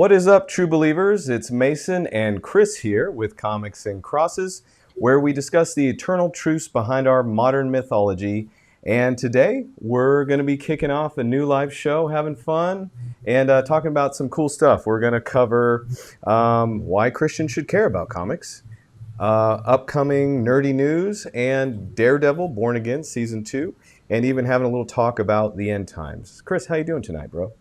What is up, true believers? It's Mason and Chris here with Comics and Crosses, where we discuss the eternal truths behind our modern mythology. And today we're going to be kicking off a new live show, having fun, and talking about some cool stuff. We're going to cover why Christians should care about comics, upcoming nerdy news, and Daredevil Born Again Season 2, and even having a little talk about the end times. Chris, how you doing tonight, bro?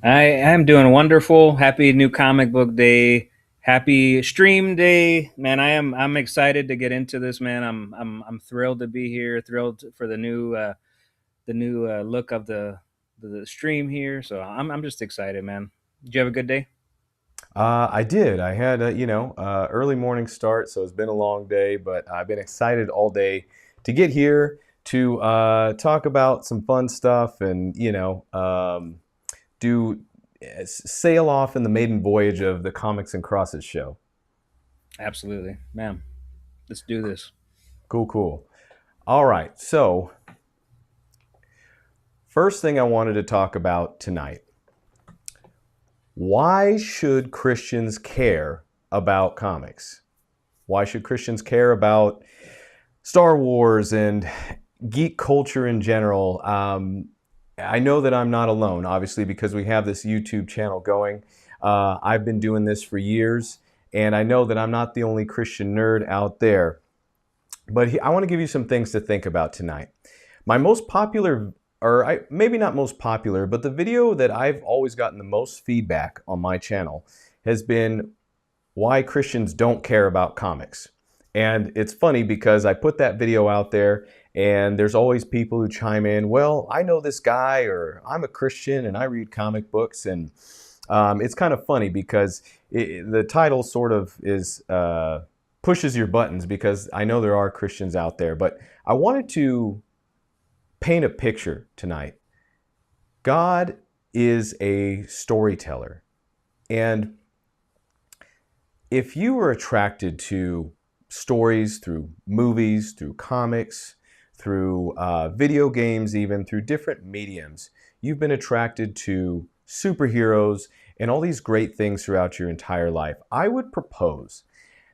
I am doing wonderful. Happy new comic book day. Happy stream day. Man, I'm excited to get into this, man. I'm thrilled to be here. Thrilled for the new look of the stream here. So I'm just excited, man. Did you have a good day? I did. I had a, early morning start, so it's been a long day, but I've been excited all day to get here to talk about some fun stuff and, do sail off in the maiden voyage of the Comics and Crosses show. Absolutely, man. Let's do this. Cool, cool. All right. So, first thing I wanted to talk about tonight. Why should Christians care about comics? Why should Christians care about Star Wars and geek culture in general? I know that I'm not alone, obviously, because we have this YouTube channel going. I've been doing this for years, and I know that I'm not the only Christian nerd out there. But I want to give you some things to think about tonight. My most popular, maybe not most popular, but the video that I've always gotten the most feedback on my channel has been why Christians don't care about comics. And it's funny because I put that video out there and there's always people who chime in, well, I know this guy, or I'm a Christian and I read comic books. And it's kind of funny because the title sort of is pushes your buttons, because I know there are Christians out there. But I wanted to paint a picture tonight. God is a storyteller. And if you were attracted to stories through movies, through comics, through video games, even through different mediums, you've been attracted to superheroes and all these great things throughout your entire life. I would propose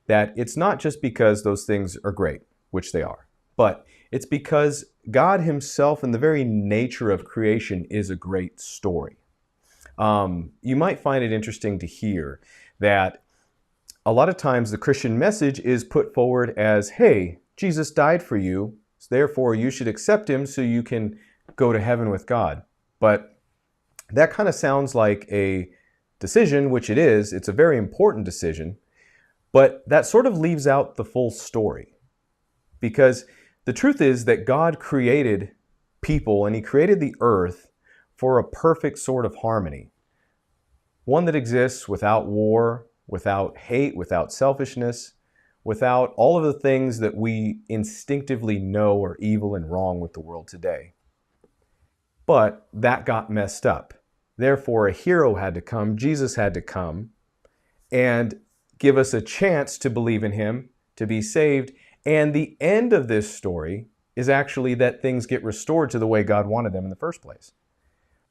that it's not just because those things are great, which they are, but it's because God himself and the very nature of creation is a great story. You might find it interesting to hear that a lot of times the Christian message is put forward as, hey, Jesus died for you, so therefore you should accept him so you can go to heaven with God. But that kind of sounds like a decision, which it is. It's a very important decision, but that sort of leaves out the full story. Because the truth is that God created people and he created the earth for a perfect sort of harmony. One that exists without war, without hate, without selfishness, without all of the things that we instinctively know are evil and wrong with the world today. But that got messed up. Therefore, a hero had to come, Jesus had to come, and give us a chance to believe in him, to be saved. And the end of this story is actually that things get restored to the way God wanted them in the first place.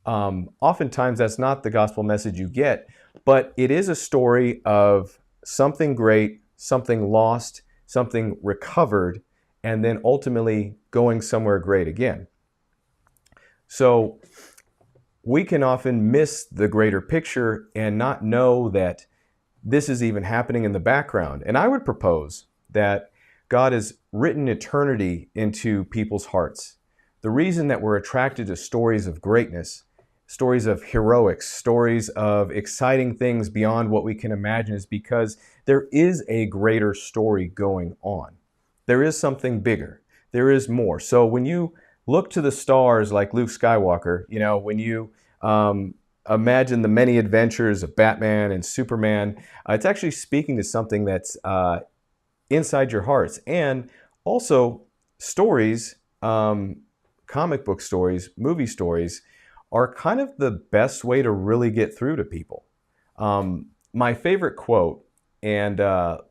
Oftentimes that's not the gospel message you get, but it is a story of something great, something lost, something recovered, and then ultimately going somewhere great again. So we can often miss the greater picture and not know that this is even happening in the background. And I would propose that God has written eternity into people's hearts. The reason that we're attracted to stories of greatness, stories of heroics, stories of exciting things beyond what we can imagine, is because there is a greater story going on. There is something bigger. There is more. So when you look to the stars like Luke Skywalker, when you imagine the many adventures of Batman and Superman, it's actually speaking to something that's inside your hearts. And also stories, comic book stories, movie stories, are kind of the best way to really get through to people. My favorite quote, and let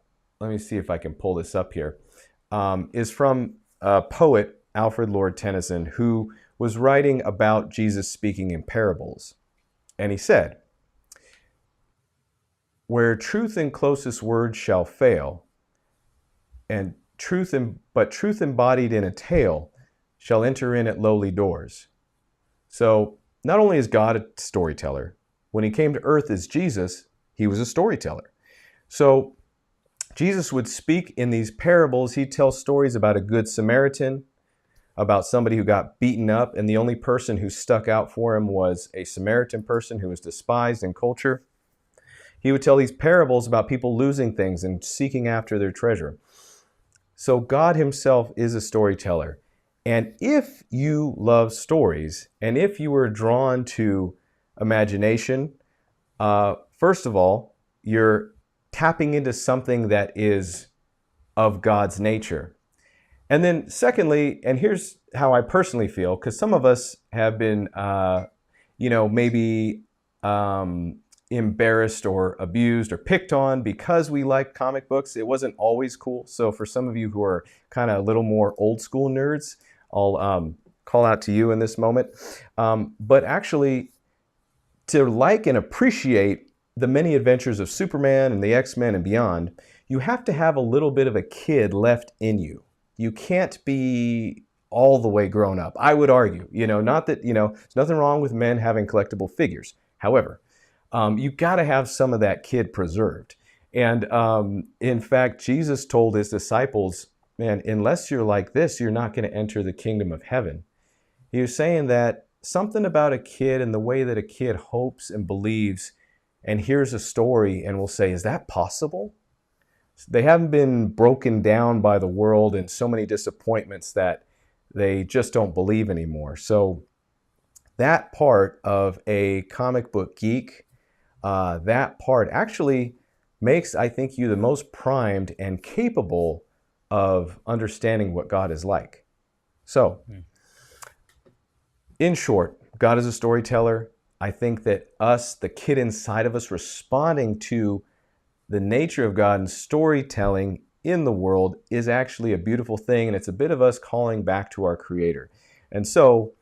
me see if I can pull this up here, is from a poet, Alfred Lord Tennyson, who was writing about Jesus speaking in parables. And he said, where truth in closest words shall fail, and truth embodied in a tale shall enter in at lowly doors. So not only is God a storyteller, when he came to earth as Jesus, he was a storyteller. So Jesus would speak in these parables. He'd tell stories about a good Samaritan, about somebody who got beaten up, and the only person who stuck out for him was a Samaritan person who was despised in culture. He would tell these parables about people losing things and seeking after their treasure. So God himself is a storyteller. And if you love stories, and if you are drawn to imagination, first of all, you're tapping into something that is of God's nature. And then secondly, and here's how I personally feel, because some of us have been, maybe embarrassed or abused or picked on because we like comic books. It wasn't always cool. So for some of you who are kind of a little more old school nerds, I'll call out to you in this moment. But actually, to like and appreciate the many adventures of Superman and the X-Men and beyond, you have to have a little bit of a kid left in you. You can't be all the way grown up, I would argue. Not that, there's nothing wrong with men having collectible figures. However, you've got to have some of that kid preserved. And in fact, Jesus told his disciples, man, unless you're like this, you're not going to enter the kingdom of heaven. He was saying that something about a kid and the way that a kid hopes and believes and hears a story and will say, is that possible? They haven't been broken down by the world and so many disappointments that they just don't believe anymore. So that part of a comic book geek, that part actually makes, I think, you the most primed and capable of understanding what God is like. So, in short, God is a storyteller. I think that us, the kid inside of us, responding to the nature of God and storytelling in the world is actually a beautiful thing, and it's a bit of us calling back to our Creator. And so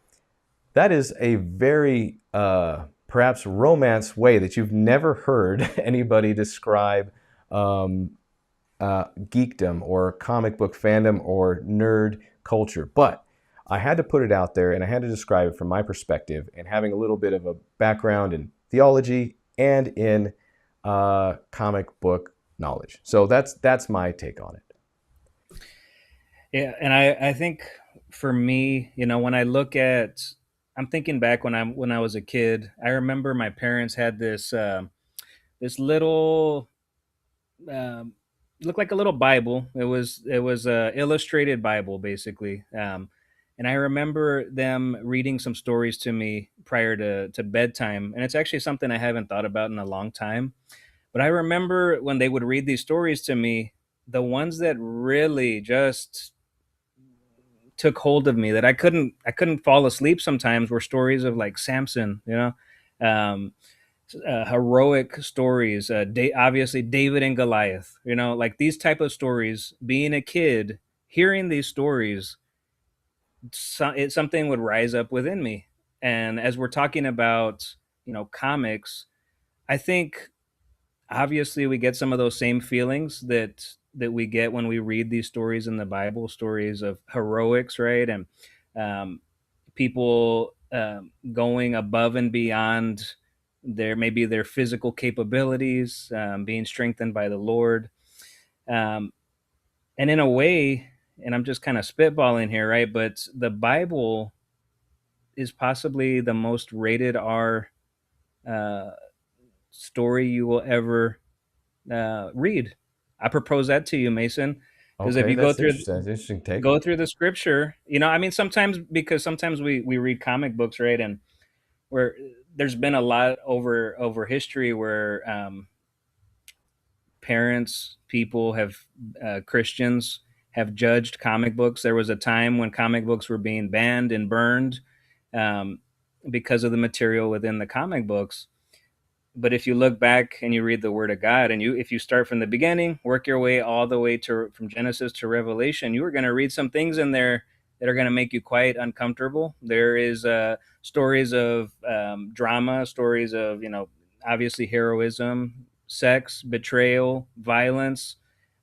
that is a very perhaps romance way that you've never heard anybody describe geekdom or comic book fandom or nerd culture. But I had to put it out there and I had to describe it from my perspective, and having a little bit of a background in theology and in comic book knowledge. So that's my take on it. Yeah, and I think for me, when I look at, I'm thinking back when I was a kid. I remember my parents had this little, um, looked like a little Bible. It was a illustrated Bible basically, and I remember them reading some stories to me prior to bedtime. And it's actually something I haven't thought about in a long time. But I remember when they would read these stories to me, the ones that really just took hold of me, that I couldn't fall asleep sometimes, were stories of like Samson, um, heroic stories. Obviously David and Goliath, like these type of stories. Being a kid, hearing these stories, something would rise up within me. And as we're talking about, comics, I think obviously we get some of those same feelings that we get when we read these stories in the Bible, stories of heroics, right? And um, people going above and beyond their physical capabilities, being strengthened by the Lord. um, and in a way, and I'm just kind of spitballing here, right? But the Bible is possibly the most rated R uh, story you will ever read. I propose that to you, Mason, because if Okay, you go that's through interesting. That's an interesting take. go through the scripture, I mean, sometimes we read comic books, right? And where there's been a lot over history where parents, people have Christians have judged comic books. There was a time when comic books were being banned and burned um, because of the material within the comic books. But if you look back and you read the Word of God, and if you start from the beginning, work your way all the way to from Genesis to Revelation, you are going to read some things in there that are going to make you quite uncomfortable. There is stories of drama, stories of obviously heroism, sex, betrayal, violence.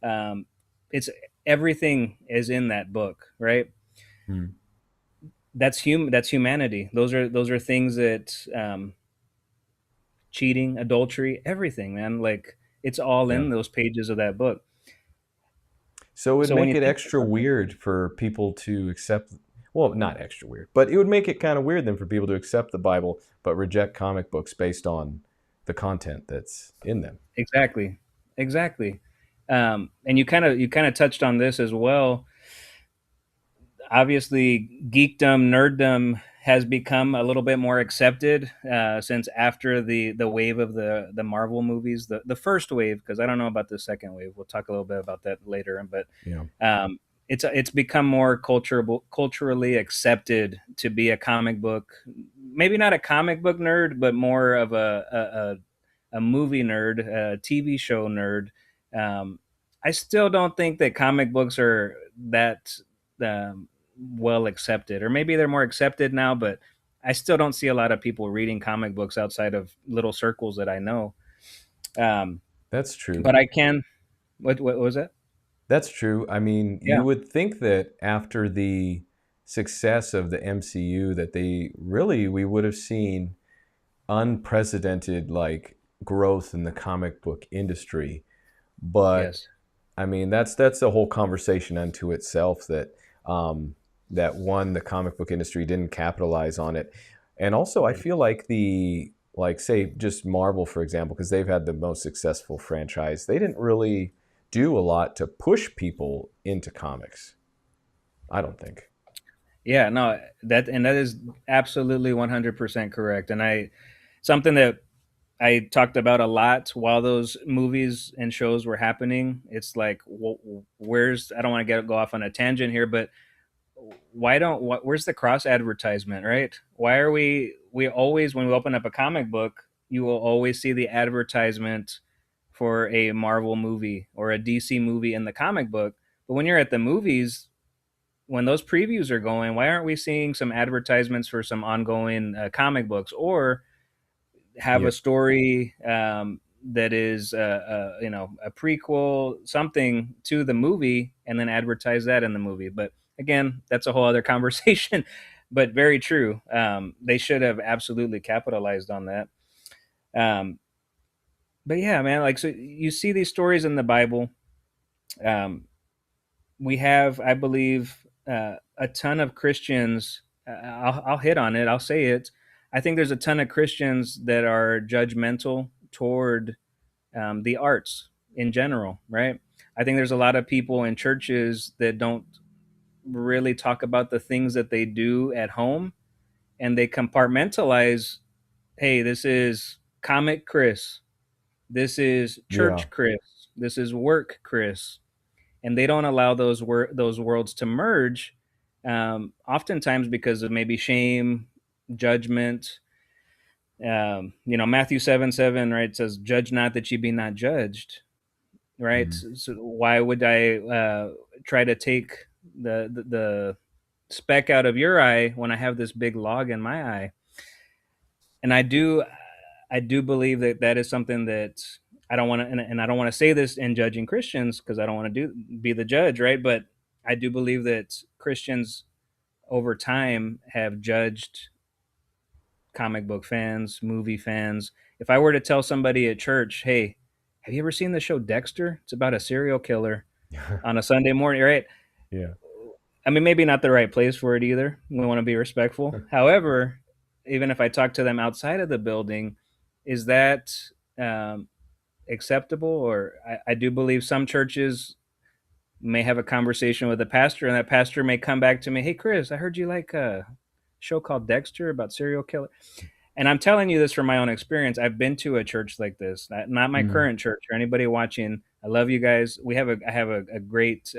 Um, it's everything is in that book, right? Hmm. That's humanity. Those are things that cheating, adultery, everything, man. Like it's all Yeah. in those pages of that book. So it would So when make you it think extra about it, weird for people to accept, well, not extra weird, but it would make it kind of weird then for people to accept the Bible but reject comic books based on the content that's in them. exactly, exactly. And you kind of touched on this as well. Obviously, geekdom, nerddom has become a little bit more accepted since after the wave of the Marvel movies, the first wave, because I don't know about the second wave. We'll talk a little bit about that later, but Yeah. um, it's become more culturally accepted to be a comic book, maybe not a comic book nerd, but more of a movie nerd, a TV show nerd. Um, I still don't think that comic books are that um, well accepted, or maybe they're more accepted now, but I still don't see a lot of people reading comic books outside of little circles that I know. Um, That's true. but I can. What was that? That's true. I mean, Yeah. you would think that after the success of the MCU that we would have seen unprecedented like growth in the comic book industry. But Yes. I mean, that's a whole conversation unto itself that um, that one, the comic book industry didn't capitalize on it, and also I Right. feel like the like say just Marvel for example, because they've had the most successful franchise, they didn't really do a lot to push people into comics. I don't think. Yeah. No. That is absolutely 100% correct, and I something that I talked about a lot while those movies and shows were happening. It's like, where's I don't want to go off on a tangent here, but where's the cross advertisement, right? Why are we always, when we open up a comic book, you will always see the advertisement for a Marvel movie or a DC movie in the comic book. But when you're at the movies, when those previews are going, why aren't we seeing some advertisements for some ongoing comic books, or have Yeah. a story that is a prequel, something to the movie, and then advertise that in the movie? But again, that's a whole other conversation. But very true. They should have absolutely capitalized on that. Um, but yeah, man, like, so you see these stories in the Bible. Um, we have, I believe, a ton of Christians. I'll hit on it. I'll say it. I think there's a ton of Christians that are judgmental toward the arts in general, right? I think there's a lot of people in churches that don't really talk about the things that they do at home, and they compartmentalize. Hey, this is comic Chris. This is Yeah. church Chris. This is work Chris, and they don't allow those worlds to merge. Oftentimes because of maybe shame, judgment. Matthew 7:7, right, says, "Judge not that ye be not judged." Right? Mhm. So why would I try to take the speck out of your eye when I have this big log in my eye? And I do believe that that is something that I don't want to, and I don't want to say this in judging Christians because I don't want to be the judge, right? But I do believe that Christians over time have judged comic book fans, movie fans. If I were to tell somebody at church, "Hey, have you ever seen the show Dexter? It's about a serial killer," on a Sunday morning, right? Yeah. I mean, maybe not the right place for it either. We want to be respectful. However, even if I talk to them outside of the building, is that um, acceptable? Or I do believe some churches may have a conversation with a pastor, and that pastor may come back to me, "Hey, Chris, I heard you like a show called Dexter about serial killer." And I'm telling you this from my own experience. I've been to a church like this, not my Mhm. current church or anybody watching. I love you guys. I have a great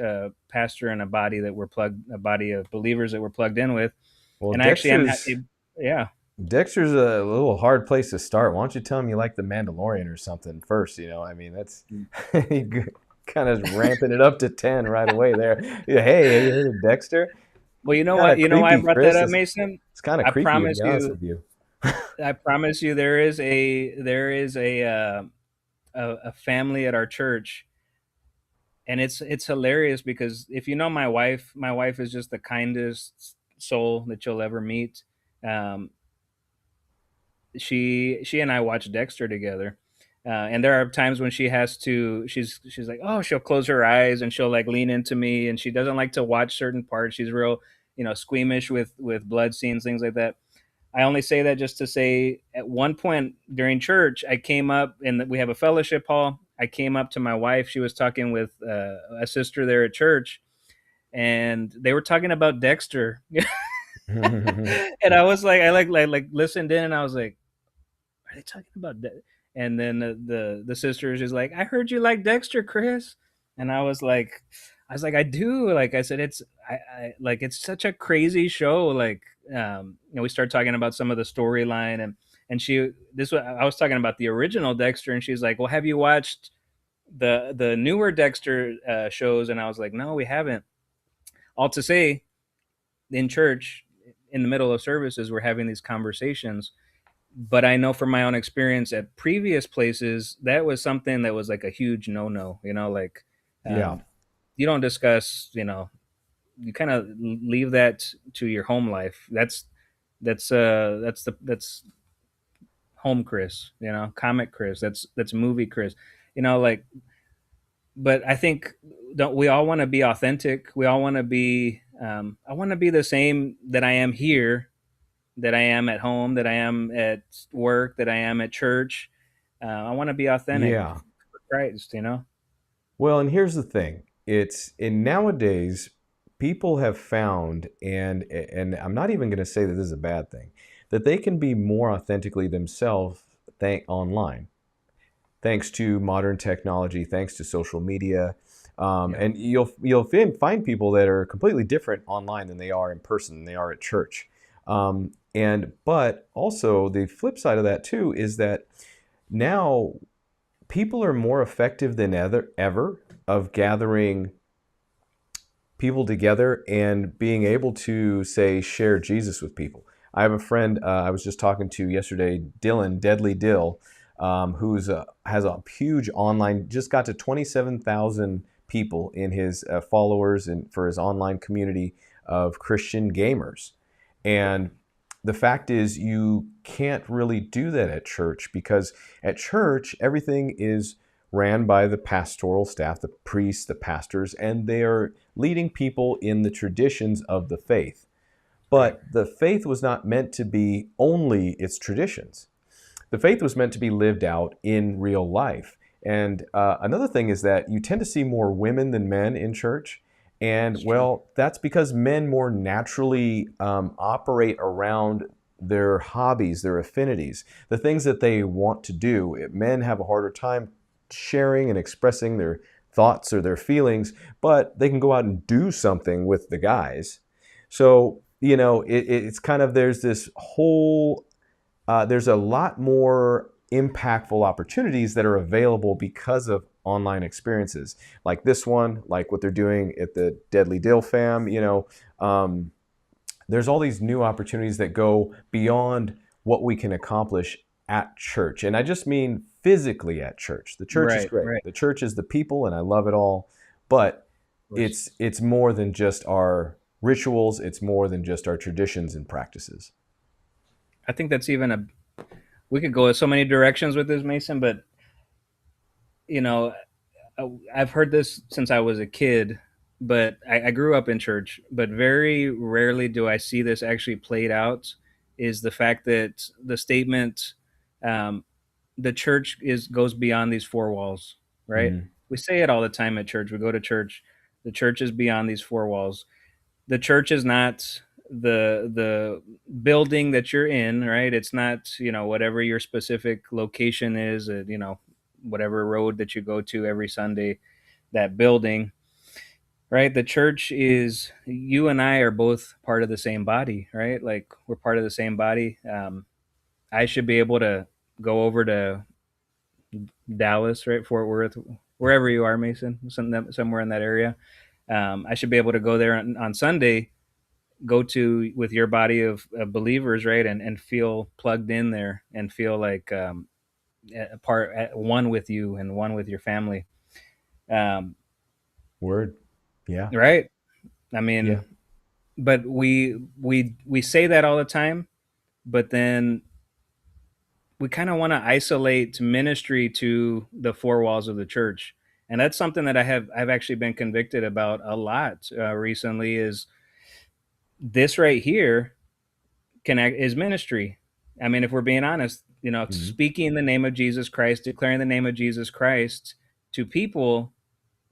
pastor and a body of believers that we're plugged in with. Well, And I actually am happy. Yeah. Dexter's a little hard place to start. Why don't you tell him you like the Mandalorian or something first? You know, I mean, that's kind of ramping it up to 10 right away there. Yeah, hey, have you heard of Dexter? Well, you know Kind what? of You know why I creepy, brought that Chris. up, It's, Mason? it's kind of I creepy, to promise be honest you. with you. I promise you, there is a a family at our church, and it's hilarious because if you know my wife is just the kindest soul that you'll ever meet. Um, she and I watch Dexter together. And there are times when she has to she's like, oh, she'll close her eyes and she'll like lean into me, and she doesn't like to watch certain parts. She's real, squeamish with blood scenes, things like that. I only say that just to say at one point during church, I came up and we have a fellowship hall. I came up to my wife. She was talking with a sister there at church, and they were talking about Dexter. And I was like, I listened in, and I was like, are they talking about that? And then the sister is just like, I heard you like Dexter, Chris. And I was like, I do. Like I said, I like it's such a crazy show. Like we start talking about some of the storyline, and I was talking about the original Dexter, and she's like, well, have you watched the newer Dexter shows? And I was like, no, we haven't. All to say, in church, in the middle of services, we're having these conversations, but I know from my own experience at previous places that was something that was like a huge no-no. Like Yeah. um, you don't discuss. You kind of leave that to your home life. That's home Chris. Comic Chris. That's movie Chris. Like, but I think don't we all want to be authentic? We all want to be. I want to be the same that I am here, that I am at home, that I am at work, that I am at church. I want to be authentic Yeah. for Christ. Well, and here's the thing. It's in nowadays people have found, and I'm not even going to say that this is a bad thing, that they can be more authentically themselves online, thanks to modern technology, thanks to social media. Yeah. And you'll find people that are completely different online than they are in person, than they are at church. And but also the flip side of that too is that now people are more effective than ever of gathering people together and being able to say share Jesus with people. I have a friend I was just talking to yesterday, Dylan Deadly Dill, who's has a huge online, just got to 27,000 people in his followers and for his online community of Christian gamers. And the fact is, you can't really do that at church because at church, everything is ran by the pastoral staff, the priests, the pastors, and they are leading people in the traditions of the faith. Right. But the faith was not meant to be only its traditions. The faith was meant to be lived out in real life. And another thing is that you tend to see more women than men in church. And It's true. well, that's because men more naturally operate around their hobbies, their affinities, the things that they want to do. Men have a harder time sharing and expressing their thoughts or their feelings, but they can go out and do something with the guys. So, it's kind of, there's a lot more impactful opportunities that are available because of online experiences like this one, like what they're doing at the Deadly Dill fam. There's all these new opportunities that go beyond what we can accomplish at church. And I just mean physically at church. The church is Right. great. Right. The church is the people and I love it all. But Of course. it's more than just our rituals, it's more than just our traditions and practices. I think that's even a. We could go so many directions with this, Mason, but you know, I've heard this since I was a kid, but I grew up in church. But very rarely do I see this actually played out. Is the fact that the statement, um, the church is goes beyond these four walls, right? Mm-hmm. We say it all the time at church. We go to church. The church is beyond these four walls. The church is not the building that you're in, right? It's not, whatever your specific location is, whatever road that you go to every Sunday, that building, right? The church is, you and I are both part of the same body, right? Like, we're part of the same body. I should be able to go over to Dallas, right? Fort Worth, wherever you are, Mason, somewhere in that area. I should be able to go there on Sunday, go to with your body of believers, right? And feel plugged in there and feel like part at one with you and one with your family. Um, Word. Yeah. right? I Yeah. mean, but we say that all the time, but then we kind of want to isolate ministry to the four walls of the church, and that's something that I've actually been convicted about a lot recently. Is this right here is ministry? I mean, if we're being honest, Mhm. speaking the name of Jesus Christ, declaring the name of Jesus Christ to people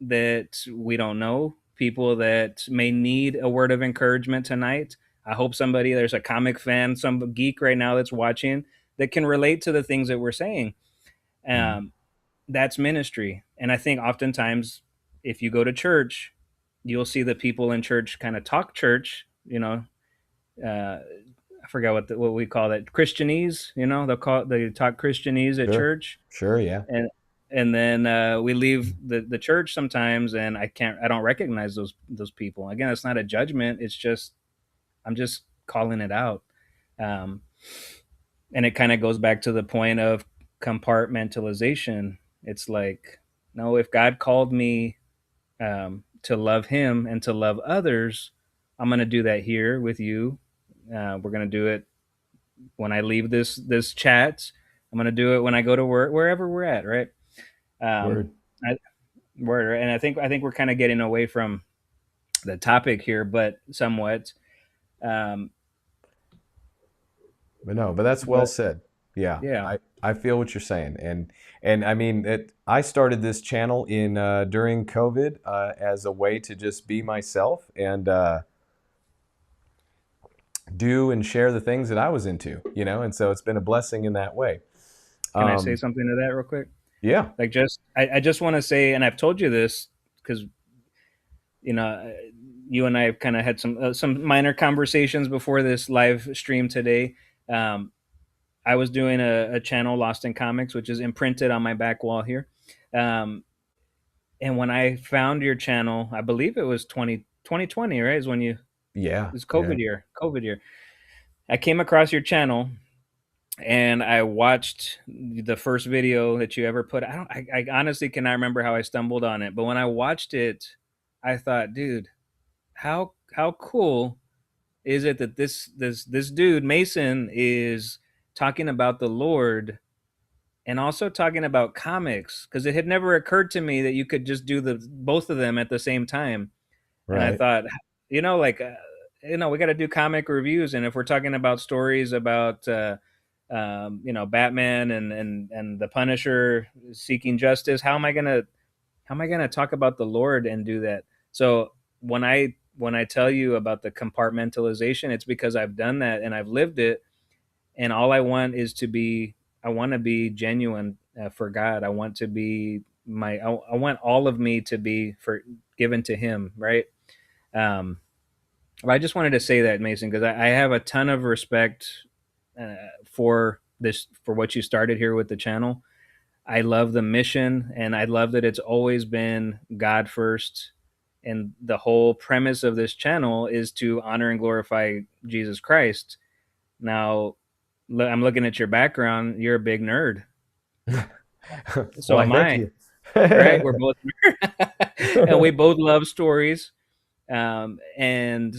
that we don't know, people that may need a word of encouragement tonight. I hope there's a comic fan, some geek right now that's watching that can relate to the things that we're saying. Mhm. Um, that's ministry. And I think oftentimes, if you go to church, you'll see the people in church kind of talk church, uh, I forgot what we call that, Christianese. They talk Christianese at Sure. church, Sure. Yeah. and then we leave the church sometimes, and I don't recognize those people. Again, it's not a judgment. It's just I'm just calling it out, um, and it kind of goes back to the point of compartmentalization. It's like, no, if God called me to love Him and to love others, I'm going to do that here with you. We're going to do it when I leave this chat. I'm going to do it when I go to work, wherever we're at, right? Um, Word. I, and I think we're kind of getting away from the topic here, but somewhat. Um, But no, but that's well but said. Yeah, yeah, I feel what you're saying, and I mean I started this channel in during COVID as a way to just be myself and do and share the things that I was into, and so it's been a blessing in that way. can I say Um, something to that real quick? yeah, Like, I just want to say, and I've told you this because you know you and I have kind of had some minor conversations before this live stream today. Um, I was doing a channel, Lost in Comics, which is imprinted on my back wall here. Um, and when I found your channel, I believe it was 2020, right? Is when you yeah, it's yeah, COVID year. I came across your channel and I watched the first video that you ever put. I honestly cannot remember how I stumbled on it, but when I watched it, I thought, dude, how cool is it that this dude Mason is talking about the Lord and also talking about comics, because it had never occurred to me that you could just do the both of them at the same time. And I right, thought, like, we got to do comic reviews, and if we're talking about stories about, Batman and the Punisher seeking justice, how am I gonna talk about the Lord and do that? So when I tell you about the compartmentalization, it's because I've done that and I've lived it, and all I want to be genuine for God. I want to be I want all of me to be for given to Him, right? Um, but I just wanted to say that, Mason, because I have a ton of respect uh, for what you started here with the channel. I love the mission, and I love that it's always been God first. And the whole premise of this channel is to honor and glorify Jesus Christ. Now, I'm looking at your background. You're a big nerd. So why? am Thank I. you. Right? We're both, and we both love stories. And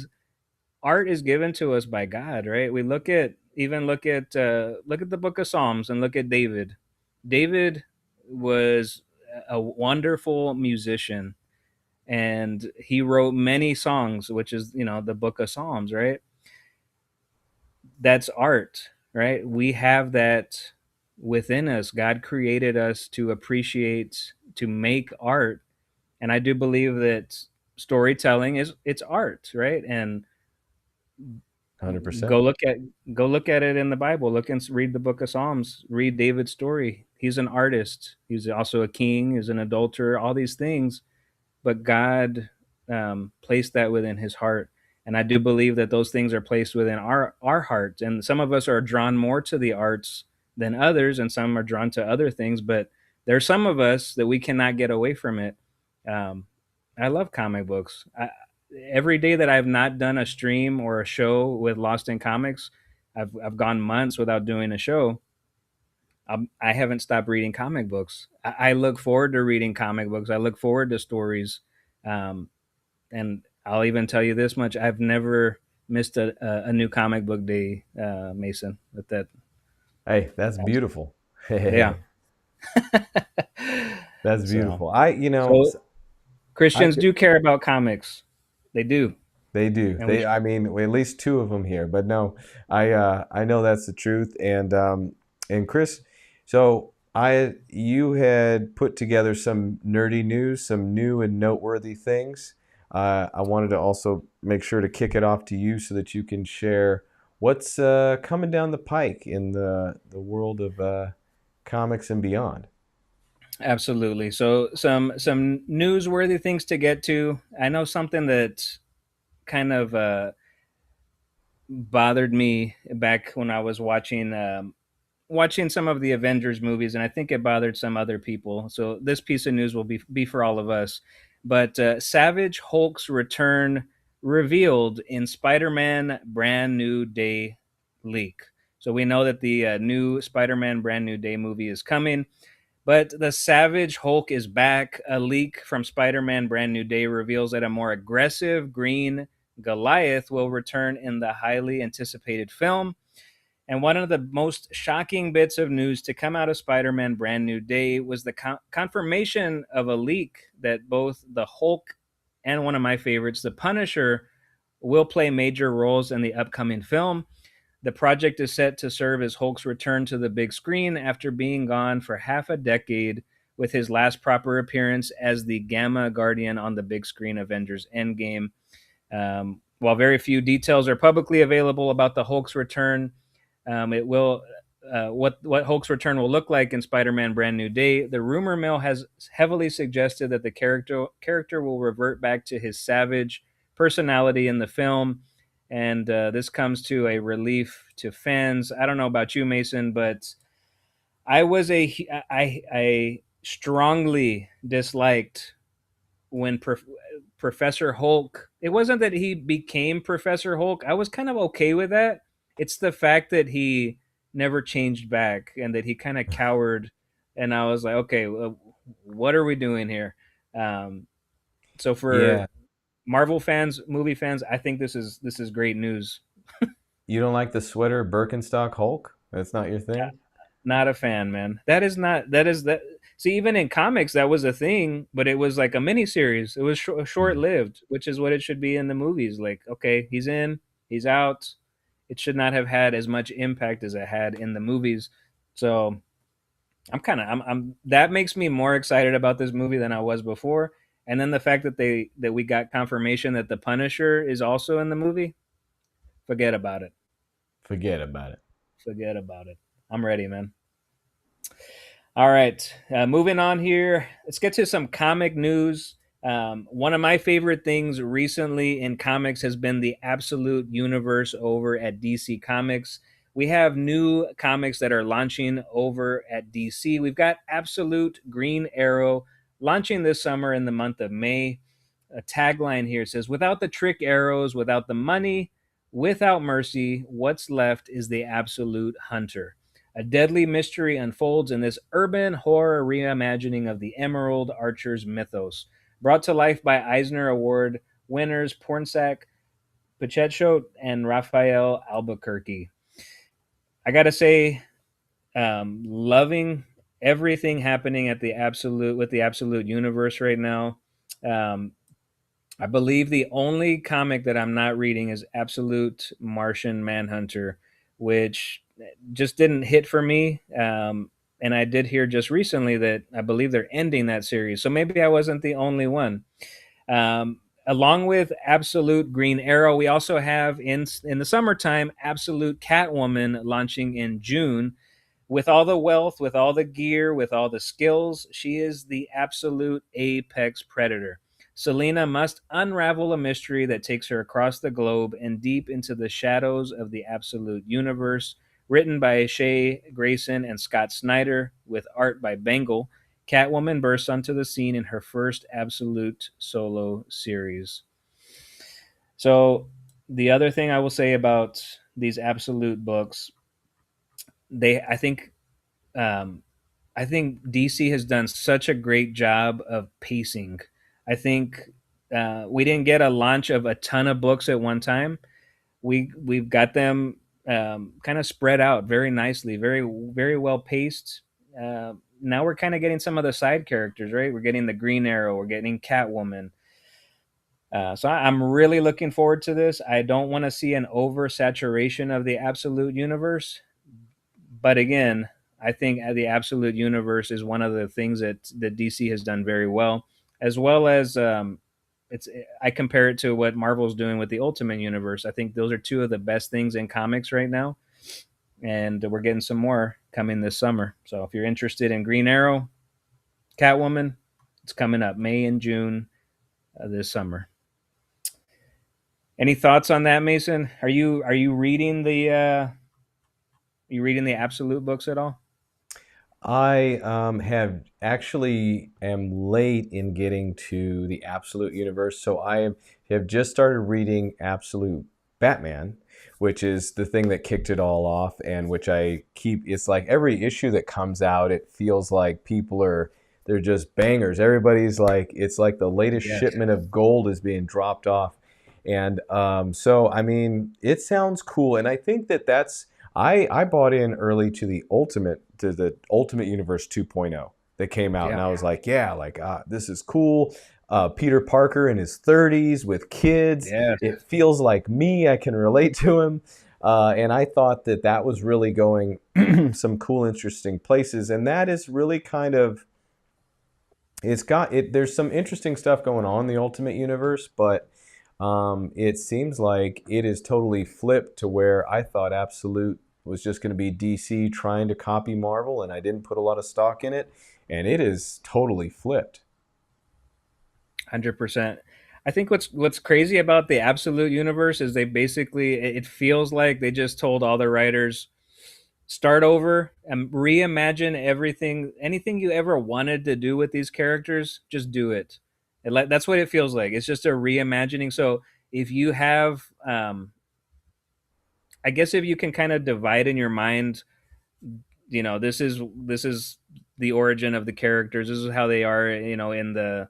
art is given to us by God, right? We look at the Book of Psalms and look at David. David was a wonderful musician, and he wrote many songs, which is the Book of Psalms, right? That's art, right? We have that within us. God created us to appreciate, to make art, and I do believe that storytelling it's art, right? And 100%. go look at go look at it in the Bible. Look and read the Book of Psalms. Read David's story. He's an artist. He's also a king. He's an adulterer. All these things, but God placed that within his heart. And I do believe that those things are placed within our hearts. And some of us are drawn more to the arts than others, and some are drawn to other things. But there's some of us that we cannot get away from it. Um, I love comic books. Every day that I've not done a stream or a show with Lost in Comics, I've gone months without doing a show. I haven't stopped reading comic books. I look forward to reading comic books. I look forward to stories. Um, and I'll even tell you this much: I've never missed a new comic book day, Mason. With that, Hey, that's beautiful. yeah. That's so, beautiful. so I Christians could, do care about comics. They do, they do. and we They, should. I mean, at least two of them here. But no, I know that's the truth. And Chris, so you had put together some nerdy news, some new and noteworthy things. I wanted to also make sure to kick it off to you so that you can share what's coming down the pike in the world of comics and beyond. Absolutely. So some newsworthy things to get to. I know something that kind of bothered me back when I was watching some of the Avengers movies, and I think it bothered some other people. So this piece of news will be for all of us. But Savage Hulk's return revealed in Spider-Man Brand New Day leak. So we know that the new Spider-Man Brand New Day movie is coming. But the Savage Hulk is back. A leak from Spider Man Brand New Day reveals that a more aggressive green Goliath will return in the highly anticipated film. And one of the most shocking bits of news to come out of Spider Man Brand New Day was the confirmation of a leak that both the Hulk and one of my favorites, the Punisher, will play major roles in the upcoming film. The project is set to serve as Hulk's return to the big screen after being gone for half a decade, with his last proper appearance as the Gamma Guardian on the big screen Avengers Endgame. While very few details are publicly available about the Hulk's return, it will what Hulk's return will look like in Spider-Man: Brand New Day. The rumor mill has heavily suggested that the character will revert back to his savage personality in the film, and this comes to a relief to fans. I don't know about you, Mason, but I strongly disliked when Professor Hulk. It wasn't that he became Professor Hulk. I was kind of okay with that. It's the fact that he never changed back and that he kind of cowered. And I was like, okay, well, what are we doing here? Um, so Yeah, for Marvel fans, movie fans, I think this is great news. you don't like the sweater Birkenstock Hulk? That's not your thing? Not a fan, man. That is not. That is that. See, even in comics, that was a thing, but it was like a mini series. It was short Hmm. lived, which is what it should be in the movies. Like, okay, he's in, he's out. It should not have had as much impact as it had in the movies. So I'm that makes me more excited about this movie than I was before. And then the fact that we got confirmation that the Punisher is also in the movie, forget about it. Forget about it. Forget about it. I'm ready, man. All right, moving on here. Let's get to some comic news. One of my favorite things recently in comics has been the Absolute Universe over at DC Comics. We have new comics that are launching over at DC. We've got Absolute Green Arrow launching this summer in the month of May. A tagline here says, "Without the trick arrows, without the money, without mercy, what's left is the Absolute Hunter." A deadly mystery unfolds in this urban horror reimagining of the Emerald Archer's mythos, brought to life by Eisner Award winners Pornsak Pacheco and Raphael Albuquerque. I gotta say, loving everything happening at the absolute with the Absolute Universe right now. Um, I believe the only comic that I'm not reading is Absolute Martian Manhunter, which just didn't hit for me. And I did hear just recently that I believe they're ending that series. So maybe I wasn't the only one. Along with Absolute Green Arrow, we also have in the summertime Absolute Catwoman launching in June. With all the wealth, with all the gear, with all the skills, she is the absolute apex predator. Selena must unravel a mystery that takes her across the globe and deep into the shadows of the absolute universe. Written by Shea Grayson and Scott Snyder, with art by Bengal, Catwoman bursts onto the scene in her first absolute solo series. So, the other thing I will say about these absolute books, I think um, I think DC has done such a great job of pacing. I think we didn't get a launch of a ton of books at one time. We've got them kind of spread out very nicely, very well paced. Now we're kind of getting some of the side characters, right? We're getting the Green Arrow, we're getting Catwoman. So I'm really looking forward to this. I don't want to see an oversaturation of the Absolute Universe, but again, I think the Absolute Universe is one of the things that DC has done very well as it's. I compare it to what Marvel's doing with the Ultimate Universe. I think those are two of the best things in comics right now, and we're getting some more coming this summer. So if you're interested in Green Arrow, Catwoman, it's coming up May and June this summer. Any thoughts on that, Mason? Are you reading the Absolute books at all? I have actually am late in getting to the Absolute Universe, so have just started reading Absolute Batman, which is the thing that kicked it all off, and which I keep. It's like every issue that comes out, it feels like they're just bangers. Everybody's like, it's like the latest Yes. shipment of gold is being dropped off, and so I mean, it sounds cool, and I think that's I bought in early to the Ultimate Universe 2.0 that came out, and Yeah. I was like, yeah, like this is cool. Peter Parker in his 30s with kids. Yes. It feels like me. I can relate to him. And I thought that was really going some cool, interesting places. And that is really kind of it's got it. There's some interesting stuff going on in the Ultimate Universe, but it seems like it is totally flipped to where I thought Absolute was just going to be DC trying to copy Marvel, and I didn't put a lot of stock in it, and it is totally flipped. 100%. I think what's crazy about the Absolute Universe is they basically it feels like they just told all the writers start over and reimagine everything, anything you ever wanted to do with these characters, just do it. That's what it feels like. It's just a reimagining. So if you have I guess if you can kind of divide in your mind, this is the origin of the characters. This is how they are, in the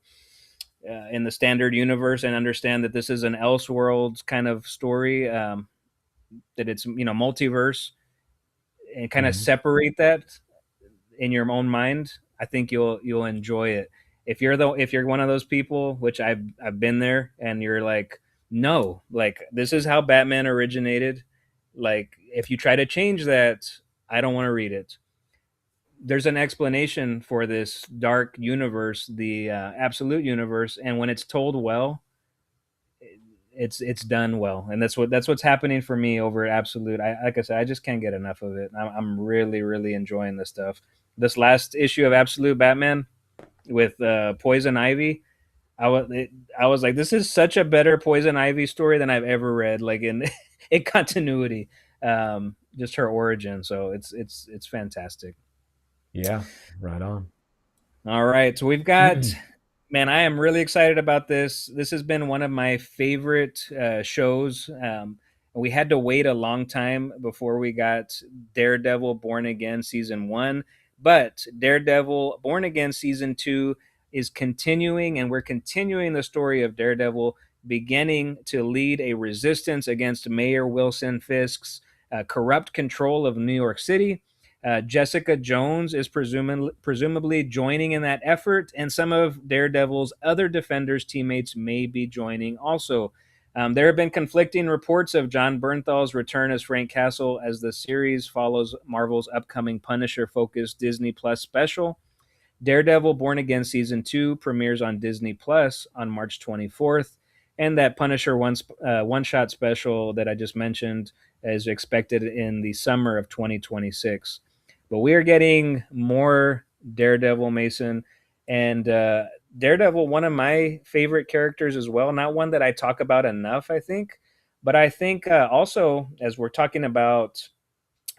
standard universe, and understand that this is an Elseworlds kind of story, that it's multiverse, and kind of Mhm. separate that in your own mind. I think you'll enjoy it. If you're one of those people, which I've been there, and you're like, no, like this is how Batman originated. Like if you try to change that, I don't want to read it. There's an explanation for this dark universe, the Absolute Universe, and when it's told well, it's done well, and that's what's happening for me over at Absolute. Like I said, I just can't get enough of it. I'm really enjoying this stuff. This last issue of Absolute Batman with Poison Ivy, I was like, this is such a better Poison Ivy story than I've ever read, like in in continuity, just her origin. So it's fantastic. Yeah, right on. All right, so we've got, man, I am really excited about this. This has been one of my favorite shows. We had to wait a long time before we got Daredevil Born Again season one, but Daredevil Born Again season two is continuing, and we're continuing the story of Daredevil beginning to lead a resistance against Mayor Wilson Fisk's corrupt control of New York City. Jessica Jones is presumably joining in that effort, and some of Daredevil's other Defenders teammates may be joining also. There have been conflicting reports of John Bernthal's return as Frank Castle as the series follows Marvel's upcoming Punisher focused Disney Plus special. Daredevil Born Again Season 2 premieres on Disney Plus on March 24th, and that Punisher one shot special that I just mentioned is expected in the summer of 2026. But we are getting more Daredevil, Mason, and Daredevil, one of my favorite characters as well. Not one that I talk about enough, I think, but I think also as we're talking about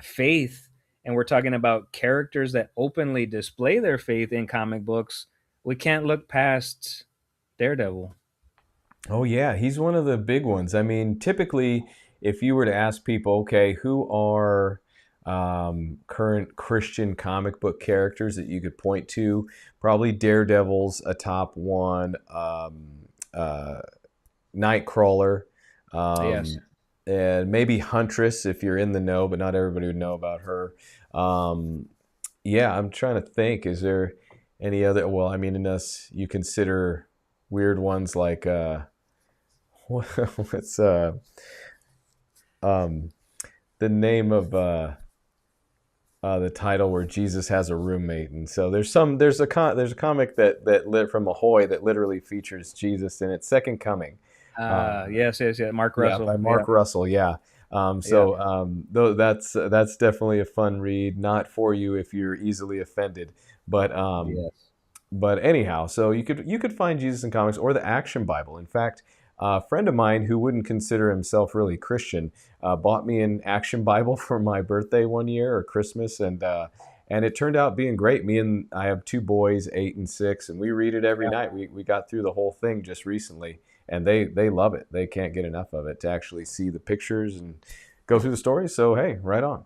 faith, and we're talking about characters that openly display their faith in comic books, we can't look past Daredevil. Oh yeah, he's one of the big ones. I mean, typically, if you were to ask people, okay, who are current Christian comic book characters that you could point to. Probably Daredevil's a top one. Uh, Nightcrawler, Yes. and maybe Huntress if you're in the know, but not everybody would know about her. Um, yeah, I'm trying to think. Is there any other? Well, I mean, unless you consider weird ones like what's um, the name of the title where Jesus has a roommate, and so there's a comic that lit from Ahoy that literally features Jesus in its Second Coming. Yes, yes, yeah. Mark Yeah, Russell. by Yeah, Mark Russell. Yeah. yeah. Though that's definitely a fun read. Not for you if you're easily offended, but Yes. anyhow. So you could find Jesus in comics or the Action Bible. In fact, a friend of mine who wouldn't consider himself really Christian bought me an Action Bible for my birthday one year or Christmas, and it turned out being great. Me and I have two boys, 8 and 6, and we read it every Yeah, night. We got through the whole thing just recently, and they love it. They can't get enough of it to actually see the pictures and go through the story. So hey, right on.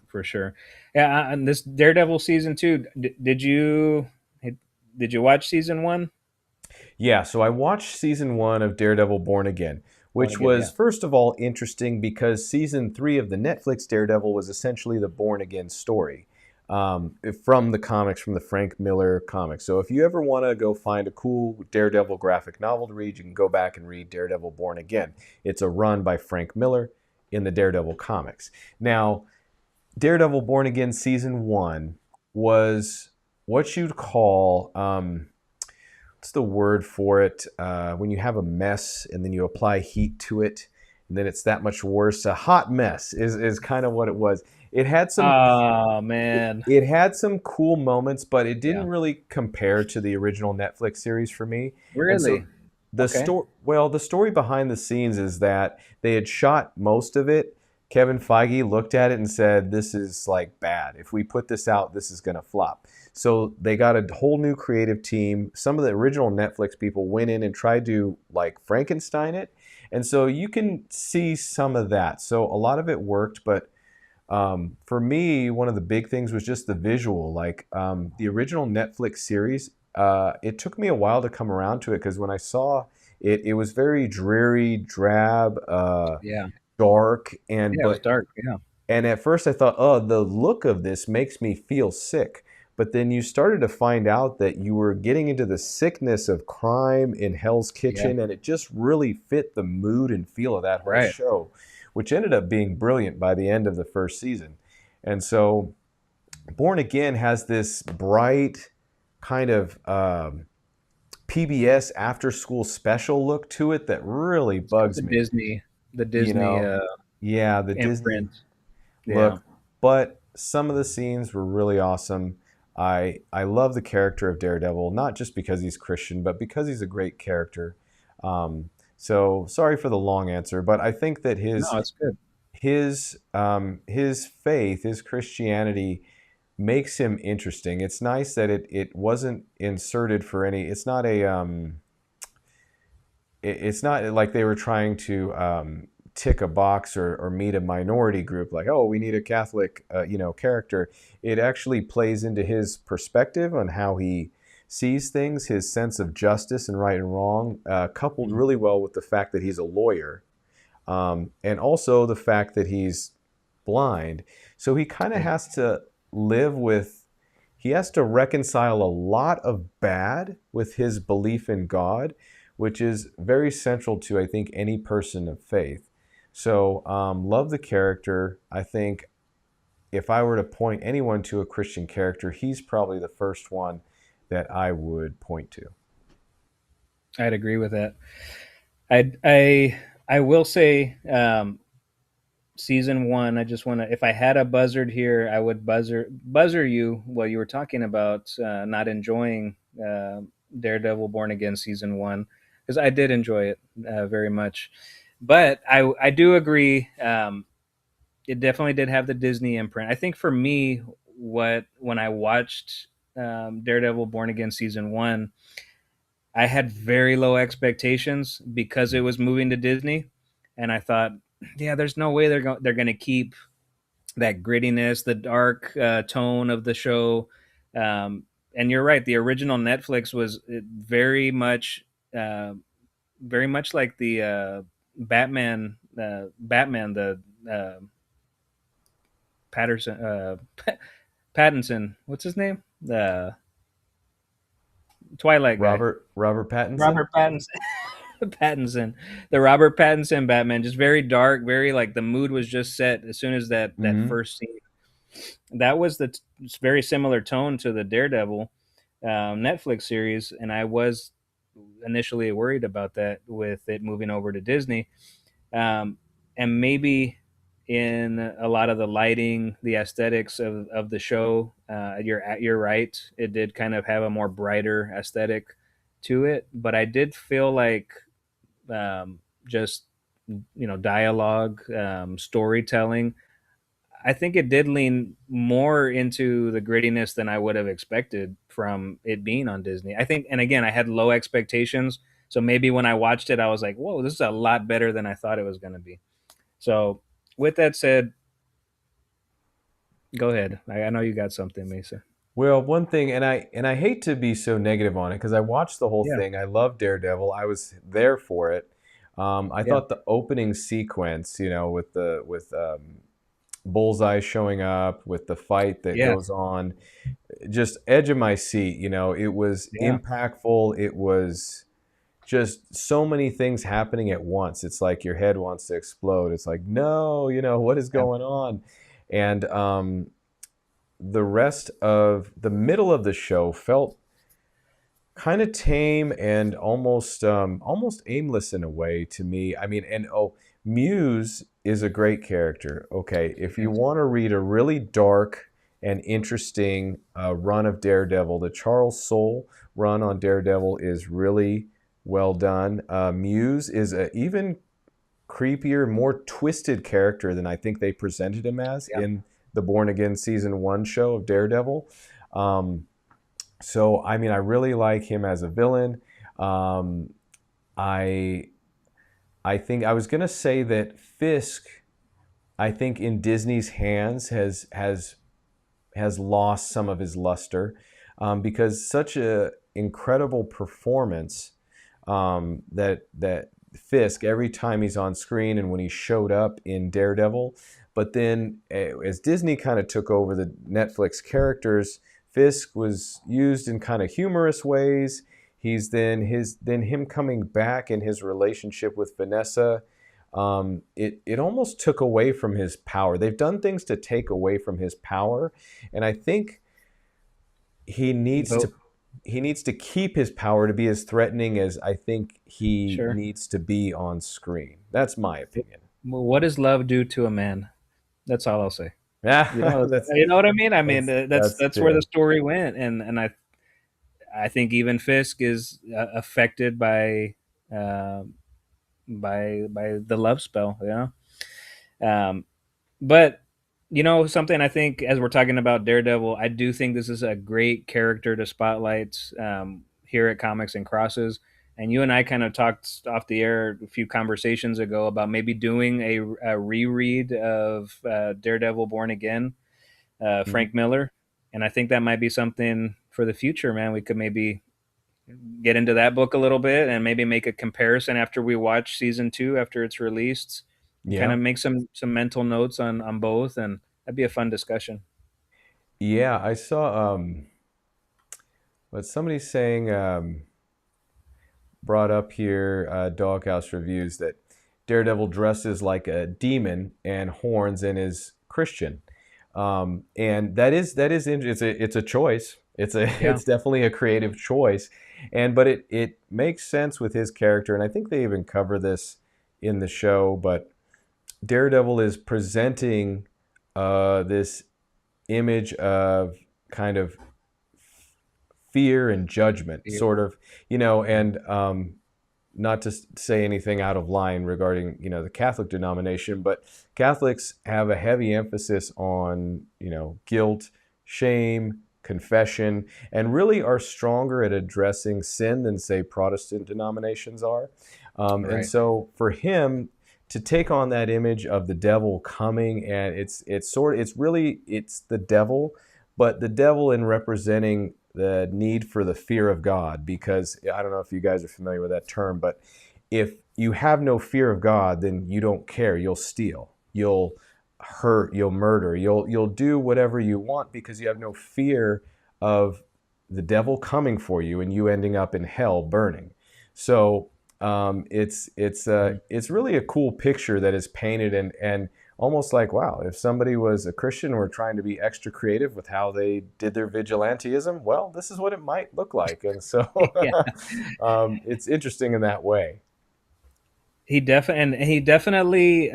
for sure. Yeah, and this Daredevil season two. Did you watch season one? Yeah, so I watched season one of Daredevil Born Again, Born which again. was Yeah. first of all interesting because season three of the Netflix Daredevil was essentially the Born Again story from the comics, from the Frank Miller comics. So if you ever want to go find a cool Daredevil graphic novel to read, you can go back and read Daredevil Born Again. It's a run by Frank Miller in the Daredevil comics. Now, Daredevil Born Again season one was what you'd call what's the word for it when you have a mess and then you apply heat to it and then it's that much worse. A hot mess is kind of what it was. It had some Oh it, man. it had some cool moments, but it didn't Yeah. really compare to the original Netflix series for me. And so Really? Okay. the story behind the scenes is that they had shot most of it. Kevin Feige looked at it and said, "This is like bad. If we put this out, this is going to flop." So they got a whole new creative team. Some of the original Netflix people went in and tried to like Frankenstein it. And so you can see some of that. So a lot of it worked, but for me, one of the big things was just the visual. Like the original Netflix series, it took me a while to come around to it because when I saw it, it was very dreary, drab, Yeah. dark, and Yeah, it was but dark. Yeah. and at first I thought, oh, the look of this makes me feel sick. But then you started to find out that you were getting into the sickness of crime in Hell's Yeah. Kitchen, and it just really fit the mood and feel of that whole Right. show, which ended up being brilliant by the end of the first season. And so Born Again has this bright kind of PBS after school special look to it that really It's got bugs me. The You Disney know, yeah, the Disney imprint. Yeah. look, but some of the scenes were really awesome. I love the character of Daredevil, not just because he's Christian, but because he's a great character. So sorry for the long answer, but I think that No, it's good. his faith, his Christianity, makes him interesting. It's nice that it wasn't inserted for any. It's not like they were trying to tick a box or meet a minority group like, oh, we need a Catholic character. It actually plays into his perspective on how he sees things, his sense of justice and right and wrong, coupled Mhm. really well with the fact that he's a lawyer, and also the fact that he's blind. So he kind of Yeah. has to live with, he has to reconcile a lot of bad with his belief in God, which is very central to, I think, any person of faith. So, love the character. I think if I were to point anyone to a Christian character, he's probably the first one that I would point to. I'd agree with that. I will say season one. I just want to. If I had a buzzard here, I would buzzer you while you were talking about not enjoying Daredevil Born Again season one because I did enjoy it very much. But I do agree. It definitely did have the Disney imprint. I think for me, what when I watched Daredevil Born Again season one, I had very low expectations because it was moving to Disney, and I thought, yeah, there's no way they're going to keep that grittiness, the dark tone of the show. Um, and you're right, the original Netflix was uh, very much like the Batman, the uh, Patterson, Pattinson. What's his name? The Twilight guy, Robert Pattinson. Robert Pattinson. Pattinson, the Robert Pattinson Batman, just very dark, very like the mood was just set as soon as that Hmm. first scene. That was the very similar tone to the Daredevil Netflix series, and I was initially worried about that with it moving over to Disney, um, and maybe in a lot of the lighting, the aesthetics of the show. You're right. It did kind of have a more brighter aesthetic to it, but I did feel like just dialogue, storytelling. I think it did lean more into the grittiness than I would have expected from it being on Disney. I think, and again, I had low expectations, so maybe when I watched it, I was like, "Whoa, this is a lot better than I thought it was going to be." So, with that said, go ahead. I know you got something, Mesa. Well, one thing, and I hate to be so negative on it because I watched the whole Yeah, thing. I love Daredevil. I was there for it. I yeah, thought the opening sequence, with Bullseye showing up, with the fight that goes yes, on, just edge of my seat. It was yeah, impactful. It was just so many things happening at once. It's like your head wants to explode. It's like, no, what is yeah, going on? And the rest of the middle of the show felt kind of tame and almost aimless in a way to me. I mean, and Muse is a great character. Okay, if you yes, want to read a really dark and interesting run of Daredevil, the Charles Soule run on Daredevil is really well done. Muse is a even creepier, more twisted character than I think they presented him as yeah. in the Born Again season one show of Daredevil. Um, so I mean, I really like him as a villain. Um, I I think I was gonna say that Fisk, I think in Disney's hands has lost some of his luster, because such a incredible performance, that Fisk every time he's on screen and when he showed up in Daredevil. But then as Disney kind of took over the Netflix characters, Fisk was used in kind of humorous ways. He's then him coming back in his relationship with Vanessa. It almost took away from his power. They've done things to take away from his power, and I think he needs But to he needs to keep his power to be as threatening as I think he sure. needs to be on screen. That's my opinion. What does love do to a man? That's all I'll say. Yeah, that's You know what I mean? I mean, that's that's where the true. story went, and I think even Fisk is affected uh, by the love spell. Um, but something I think as we're talking about Daredevil, I do think this is a great character to spotlight here at Comics and Crosses. And you and I kind of talked off the air a few conversations ago about maybe doing a reread of Daredevil Born Again, Mhm. Frank Miller. And I think that might be something for the future, man. We could maybe get into that book a little bit and maybe make a comparison after we watch season two after it's released and kind Yeah, of make some mental notes on both, and that'd be a fun discussion. yeah. I saw what somebody's saying. Brought up here, Doghouse Reviews, that Daredevil dresses like a demon and horns and is Christian, and it's a choice. Yeah, It's definitely a creative choice, but it makes sense with his character, and I think they even cover this in the show. But Daredevil is presenting this image of kind of fear and judgment, yeah, sort of, and not to say anything out of line regarding the Catholic denomination, but Catholics have a heavy emphasis on guilt, shame, confession, and really are stronger at addressing sin than say Protestant denominations are. And right. so for him, to take on that image of the devil coming, and it's the devil, but the devil in representing the need for the fear of God. Because I don't know if you guys are familiar with that term, but if you have no fear of God, then you don't care. You'll steal, you'll hurt, you'll murder, you'll do whatever you want because you have no fear of the devil coming for you and you ending up in hell burning. So it's really a cool picture that is painted, and almost like, wow, if somebody was a Christian or trying to be extra creative with how they did their vigilantism, well, this is what it might look like. And so Yeah. it's interesting in that way. He definitely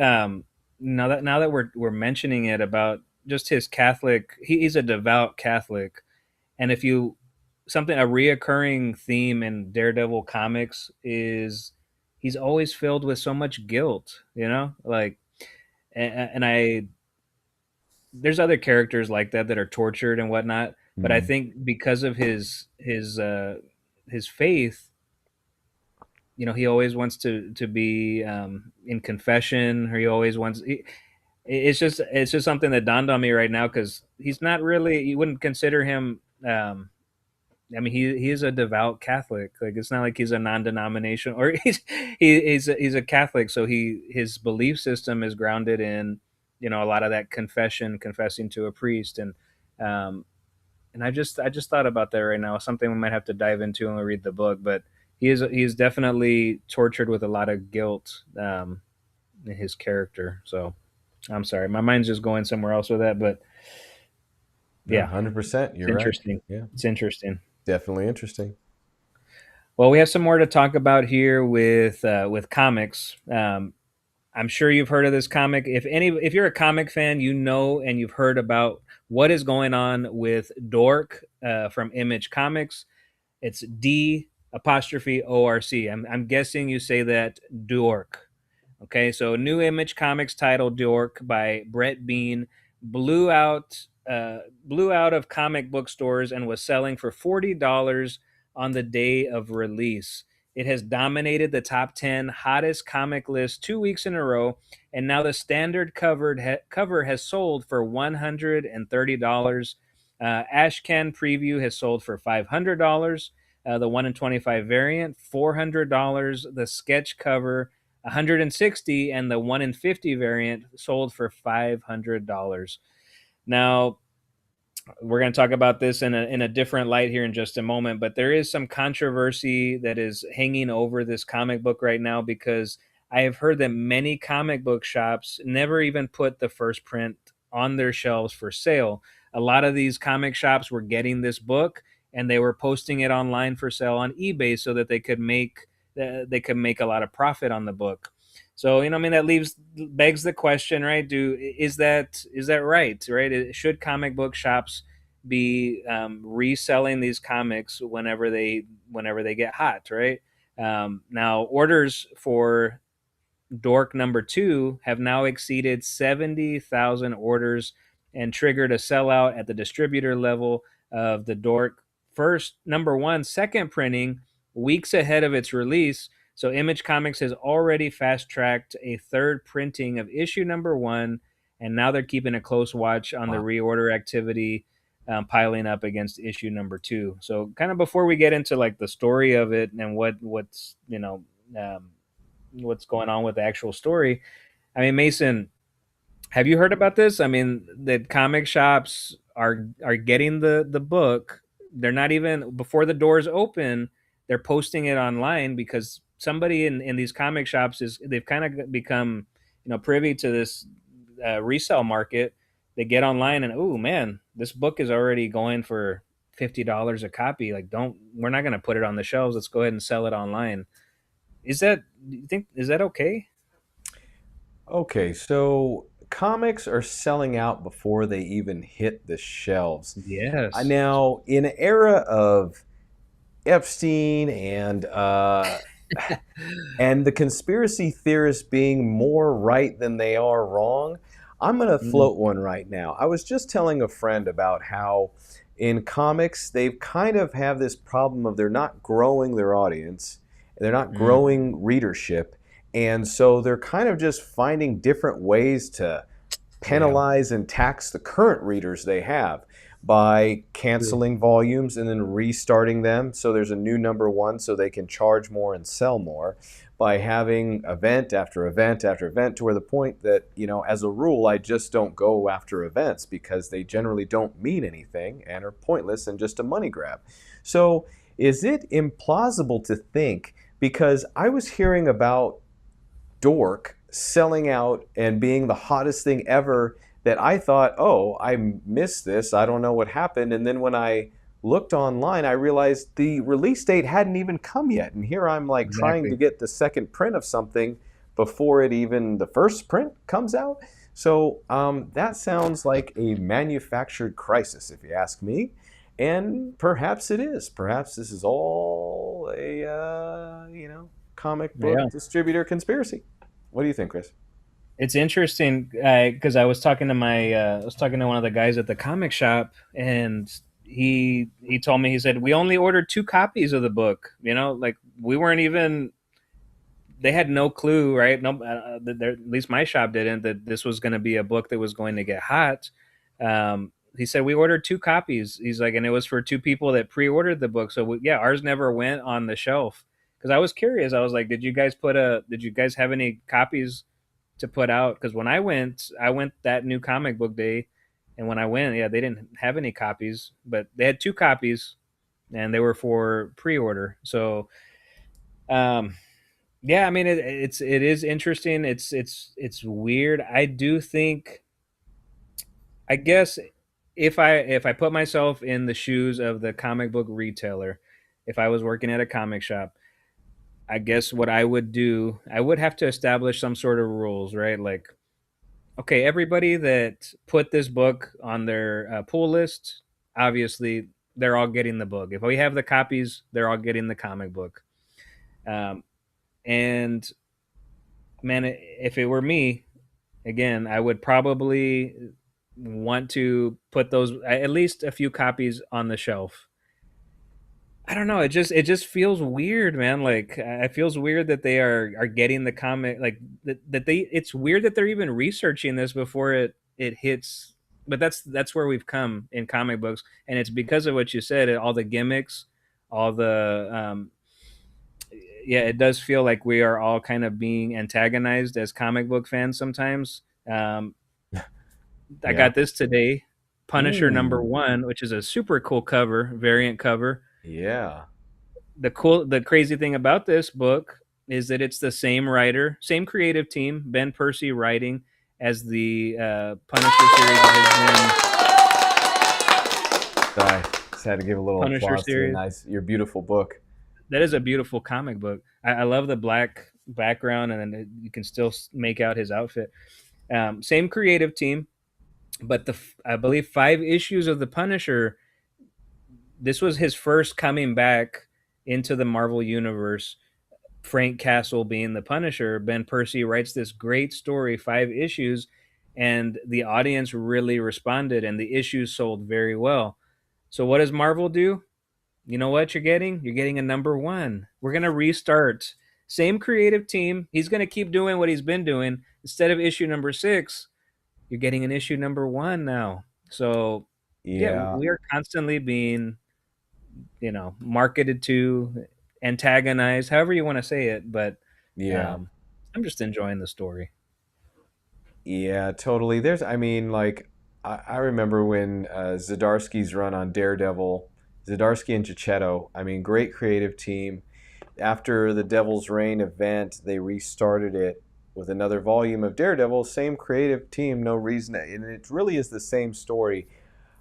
now that we're mentioning it about just his Catholic, he's a devout Catholic. And if you something a reoccurring theme in Daredevil comics is he's always filled with so much guilt, like, and I there's other characters like that are tortured and whatnot, but I Mm. think because of his faith, he always wants to be in confession, or he always wants. It's just something that dawned on me right now because he's not really. You wouldn't consider him. I mean, he is a devout Catholic. Like, it's not like he's a non-denomination, or he's a Catholic. So his belief system is grounded in a lot of that confessing to a priest, um, and I just thought about that right now. Something we might have to dive into when we read the book. But he is definitely tortured with a lot of guilt in his character. So I'm sorry, my mind's just going somewhere else with that. But No, yeah, 100%. it's You're right. interesting. Yeah, It's interesting. definitely interesting. Well, we have some more to talk about here with comics. I'm sure you've heard of this comic. If you're a comic fan, and you've heard about what is going on with Dork from Image Comics. It's D''ORC. I'm guessing you say that Dork. Okay, so New Image Comics title Dork by Brett Bean blew out of comic book stores and was selling for $40 on the day of release. It has dominated the top 10 hottest comic list 2 weeks in a row, and now the standard cover has sold for $130. Ashcan Preview has sold for $500. The 1 in 25 variant, $400. The sketch cover, 160, and the 1 in 50 variant sold for $500. Now, we're going to talk about this in a different light here in just a moment, but there is some controversy that is hanging over this comic book right now because I have heard that many comic book shops never even put the first print on their shelves for sale. A lot of these comic shops were getting this book and they were posting it online for sale on eBay so that they could make a lot of profit on the book. So, I mean, that leaves begs the question, right? Is that right? Right? Should comic book shops be reselling these comics whenever they get hot, right? Now, orders for Dork number 2 have now exceeded 70,000 orders and triggered a sellout at the distributor level of the Dork first number 1 second printing weeks ahead of its release. So Image Comics has already fast tracked a third printing of issue number 1, and now they're keeping a close watch on the Wow. reorder activity piling up against issue number 2. So kind of before we get into like the story of it and what's going on with the actual story. I mean, Mason, have you heard about this? I mean, the comic shops are getting the book. They're not even before the doors open. They're posting it online because somebody in these comic shops they've kind of become privy to this resale market. They get online and, oh man, this book is already going for $50 a copy. Like, don't we're not going to put it on the shelves. Let's go ahead and sell it online. Is that okay? Okay, so comics are selling out before they even hit the shelves. Yes. Now, in an era of Epstein and the conspiracy theorists being more right than they are wrong, I'm going to Mm, float one right now. I was just telling a friend about how in comics they've kind of have this problem of they're not growing their audience, they're not mm, growing readership, And so they're kind of just finding different ways to Yeah. penalize and tax the current readers they have by True. canceling volumes and then restarting them so there's a new number one so they can charge more and sell more, by having event after event after event, to where the point that, as a rule, I just don't go after events because they generally don't mean anything and are pointless and just a money grab. So is it implausible to think, because I was hearing about Dork selling out and being the hottest thing ever, that I thought, oh, I missed this. I don't know what happened. And then when I looked online, I realized the release date hadn't even come yet. And here I'm like trying to Exactly. get the second print of something before it even the first print comes out. So that sounds like a manufactured crisis, if you ask me. And perhaps it is. Perhaps this is all a comic book Yeah. distributor conspiracy. What do you think, Chris? It's interesting because I was talking to I was talking to one of the guys at the comic shop, and he told me, he said we only ordered 2 copies of the book. Like we weren't even, they had no clue, right? No, at least my shop didn't, that this was going to be a book that was going to get hot. He said we ordered 2 copies. He's like, and it was for 2 people that pre-ordered the book. So yeah, ours never went on the shelf. Because I was curious. I was like, did you guys have any copies to put out? Because when I went that new comic book day, and when I went, yeah, they didn't have any copies, but they had 2 copies, and they were for pre-order. So, um, yeah, I mean, it is interesting. It's weird. I do think, I guess, if I put myself in the shoes of the comic book retailer, if I was working at a comic shop, I guess what I would do, I would have to establish some sort of rules, right? Like, okay, everybody that put this book on their pull list, obviously they're all getting the book. If we have the copies, they're all getting the comic book. Um, and man, if it were me, again, I would probably want to put those, at least a few copies, on the shelf. I don't know. It just feels weird, man. Like it feels weird that they are getting the comic, like that they. It's weird that they're even researching this before it hits. But that's where we've come in comic books, and it's because of what you said. All the gimmicks, all the yeah. It does feel like we are all kind of being antagonized as comic book fans sometimes. I Yeah. got this today, Punisher number Ooh. one, which is a super cool cover, variant cover. Yeah. The crazy thing about this book is that it's the same writer, same creative team, Ben Percy writing, as the Punisher series that has been Sorry. Just had to give a little Punisher applause to series. your beautiful book. That is a beautiful comic book. I love the black background, and then you can still make out his outfit. Same creative team, but I believe 5 issues of the Punisher. This was his first coming back into the Marvel universe. Frank Castle being the Punisher, Ben Percy writes this great story, 5 issues, and the audience really responded, and the issues sold very well. So what does Marvel do? You know what you're getting? You're getting a number one. We're gonna restart. Same creative team. He's gonna keep doing what he's been doing. Instead of issue number 6, you're getting an issue number one now. So yeah, Yeah. we are constantly being, marketed to, antagonized, however you want to say it, but Yeah. um, I'm just enjoying the story. Yeah, totally. I mean, like, I remember when Zdarsky's run on Daredevil, Zdarsky and Gicchetto, I mean, great creative team. After the Devil's Reign event, they restarted it with another volume of Daredevil, same creative team, no reason. And it really is the same story.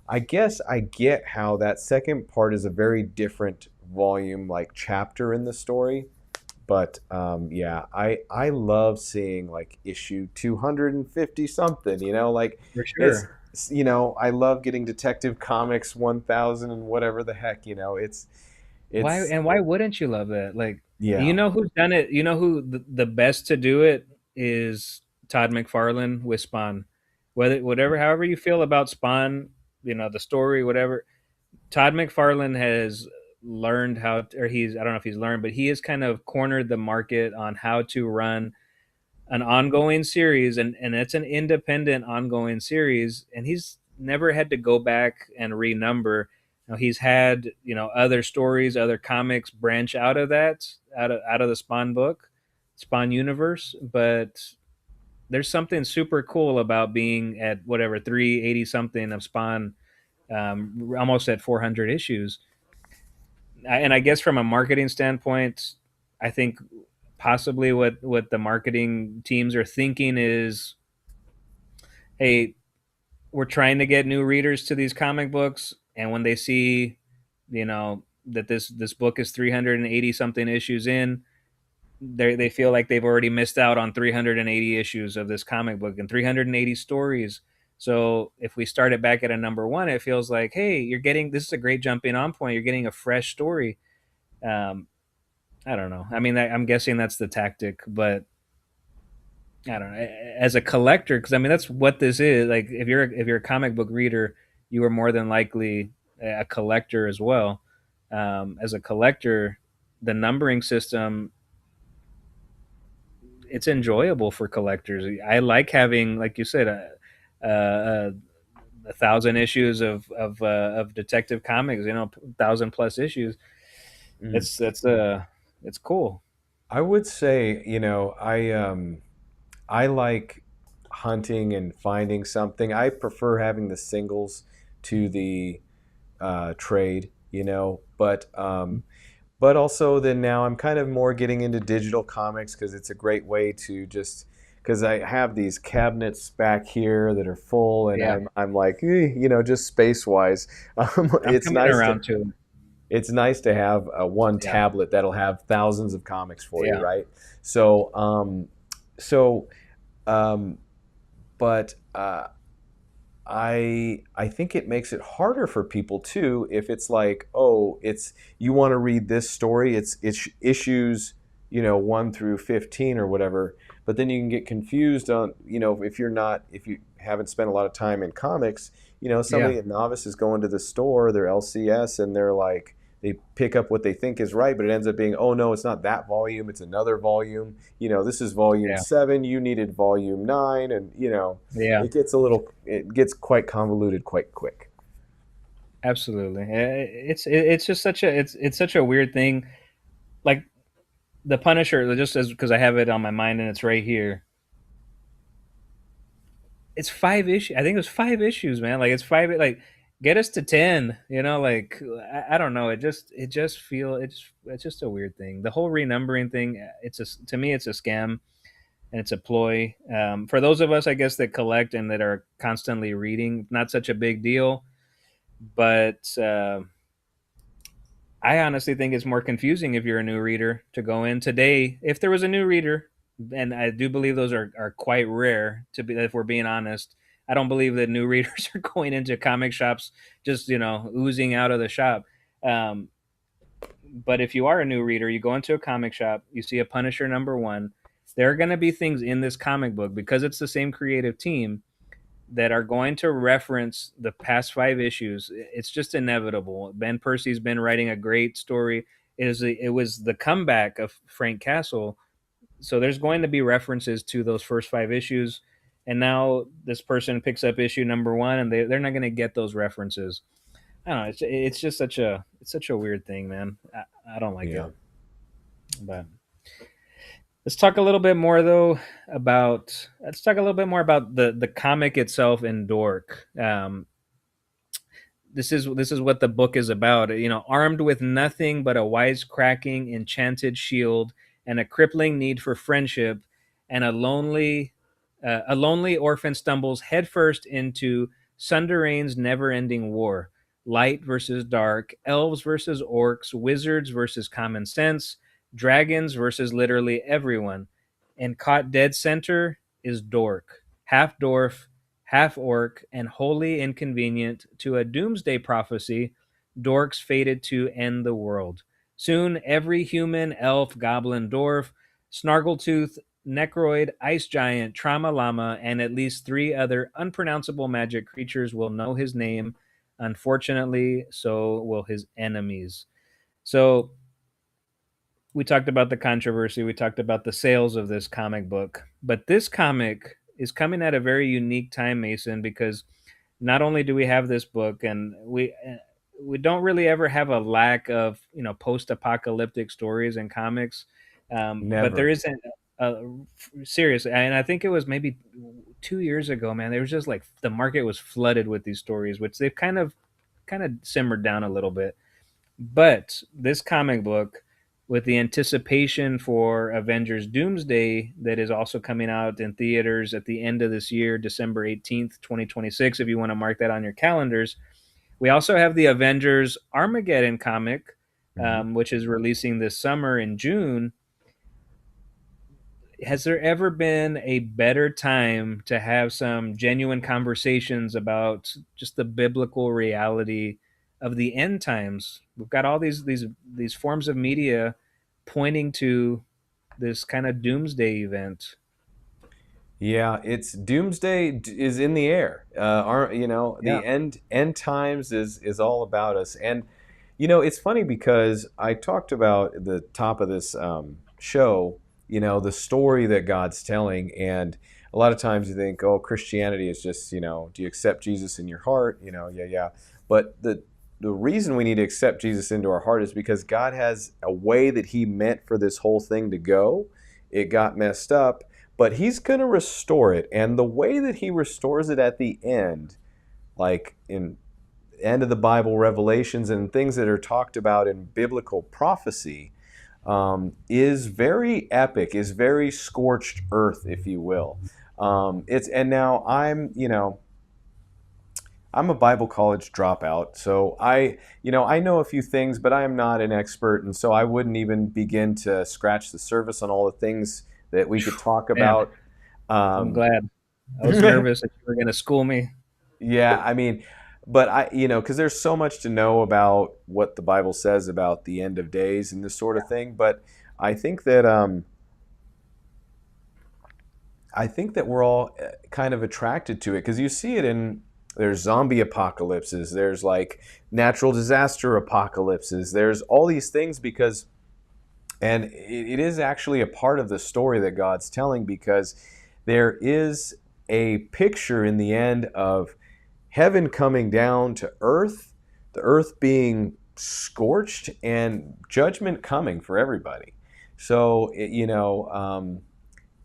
I guess I get how that second part is a very different volume, like chapter in the story. But yeah, I love seeing like issue 250 something, like For it's, sure. I love getting Detective Comics 1000 and whatever the heck, it's Why wouldn't you love that? Like, you yeah. know who's done it? You know who the best to do it is Todd McFarlane with Spawn. However you feel about Spawn, the story, whatever. Todd McFarlane has learned how, or he's, I don't know if he's learned, but he has kind of cornered the market on how to run an ongoing series, and it's an independent ongoing series, and he's never had to go back and renumber. Now, he's had, other stories, other comics branch out of that, out of the Spawn book, Spawn universe, but there's something super cool about being at whatever 380 something of Spawn, almost at 400 issues. And I guess from a marketing standpoint, I think possibly what the marketing teams are thinking is, hey, we're trying to get new readers to these comic books, and when they see, that this book is 380 something issues in, they feel like they've already missed out on 380 issues of this comic book and 380 stories. So if we start it back at a number one, it feels like, hey, you're getting, this is a great jumping on point. You're getting a fresh story. Um, I don't know. I mean, I'm guessing that's the tactic, but I don't know. As a collector, because I mean that's what this is. Like if you're a comic book reader, you are more than likely a collector as well. As a collector, the numbering system, it's enjoyable for collectors. I like having, like you said, a, a thousand issues of Detective Comics. 1,000 plus issues. Mm. It's cool. I would say, I like hunting and finding something. I prefer having the singles to the trade, but also then now I'm kind of more getting into digital comics because it's a great way to just because I have these cabinets back here that are full, and Yeah, I'm like, just space wise, I'm coming around to it. it's nice to have one Yeah, tablet that'll have thousands of comics for you, yeah, right? So, so, um, but I think it makes it harder for people too if it's like, oh, it's you want to read this story, it's issues, 1 through 15 or whatever, but then you can get confused on, if you haven't spent a lot of time in comics, yeah, somebody a novice is going to the store, their LCS, and they're like they pick up what they think is right, but it ends up being, oh no, it's not that volume, it's another volume. This is volume yeah, 7, you needed volume 9, and yeah. it gets quite convoluted quite quick. Absolutely. It's just it's such a weird thing. Like the Punisher, just as because I have it on my mind and it's right here. It's 5 issues. I think it was 5 issues, man. Like it's five. Like get us to 10. Like I don't know. It's just a weird thing. The whole renumbering thing. To me it's a scam and it's a ploy. For those of us, I guess, that collect and that are constantly reading, not such a big deal. But I honestly think it's more confusing if you're a new reader to go in today. If there was a new reader, and I do believe those are quite rare, to be, if we're being honest. I don't believe that new readers are going into comic shops just oozing out of the shop. Um, but if you are a new reader, you go into a comic shop, you see a Punisher number one. There are going to be things in this comic book because it's the same creative team that are going to reference the past 5 issues. It's just inevitable. Ben Percy's been writing a great story. It was the comeback of Frank Castle, so there's going to be references to those first 5 issues. And now this person picks up issue number one, and they're not going to get those references. I don't know. It's just such a weird thing, man. I don't like it. Yeah. But let's talk a little bit more though about let's talk a little bit more about the comic itself in Dork. This is what the book is about. Armed with nothing but a wisecracking, enchanted shield and a crippling need for friendship, and a lonely orphan stumbles headfirst into Sunderain's never-ending war. Light versus dark, elves versus orcs, wizards versus common sense, dragons versus literally everyone. And caught dead center is Dork, half dwarf, half orc, and wholly inconvenient to a doomsday prophecy. Dorks fated to end the world. Soon every human, elf, goblin, dwarf, snargletooth, necroid, ice giant, trauma llama, and at least 3 other unpronounceable magic creatures will know his name. Unfortunately, so will his enemies. So we talked about the controversy, we talked about the sales of this comic book, but this comic is coming at a very unique time, Mason, because not only do we have this book, and we don't really ever have a lack of post-apocalyptic stories and comics, but there Never. isn't a seriously, and I think it was maybe 2 years ago, man. There was just like the market was flooded with these stories, which they've kind of simmered down a little bit. But this comic book, with the anticipation for Avengers Doomsday, that is also coming out in theaters at the end of this year, December 18th, 2026, if you want to mark that on your calendars. We also have the Avengers Armageddon comic, Mhm. which is releasing this summer in June. Has there ever been a better time to have some genuine conversations about just the biblical reality of the end times? We've got all these forms of media pointing to this kind of doomsday event. Yeah, it's doomsday is in the air. Yeah, The end times is all about us. And it's funny because I talked about at the top of this show, the story that God's telling, and a lot of times you think, oh, Christianity is just, do you accept Jesus in your heart? Yeah, yeah. But the reason we need to accept Jesus into our heart is because God has a way that He meant for this whole thing to go. It got messed up, but He's going to restore it. And the way that He restores it at the end, like in end of the Bible, Revelations, and things that are talked about in biblical prophecy, is very epic, is very scorched earth, if you will. It's and now I'm a Bible college dropout, so I know a few things, but I am not an expert, and so I wouldn't even begin to scratch the surface on all the things that we could talk man, about. I'm Um, glad. I was nervous that you were going to school me. yeah, I mean, but because there's so much to know about what the Bible says about the end of days and this sort of thing. But I think that we're all kind of attracted to it because you see it in there's zombie apocalypses, there's like natural disaster apocalypses, there's all these things because and it is actually a part of the story that God's telling because there is a picture in the end of heaven coming down to earth, the earth being scorched, and judgment coming for everybody. So,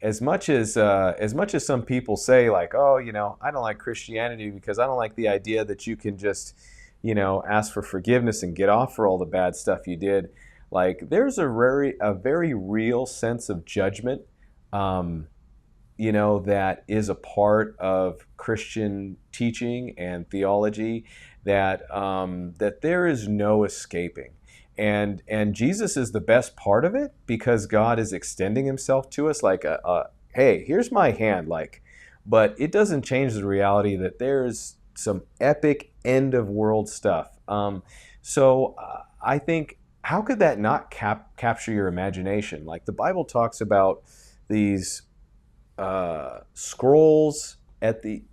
as much as some people say, like, oh, I don't like Christianity because I don't like the idea that you can just, ask for forgiveness and get off for all the bad stuff you did. Like, there's a very real sense of judgment. Um, that is a part of Christian teaching and theology that there is no escaping. And Jesus is the best part of it because God is extending Himself to us like hey, here's my hand, like, but it doesn't change the reality that there's some epic end of world stuff. So I think how could that not capture your imagination? Like the Bible talks about these scrolls at the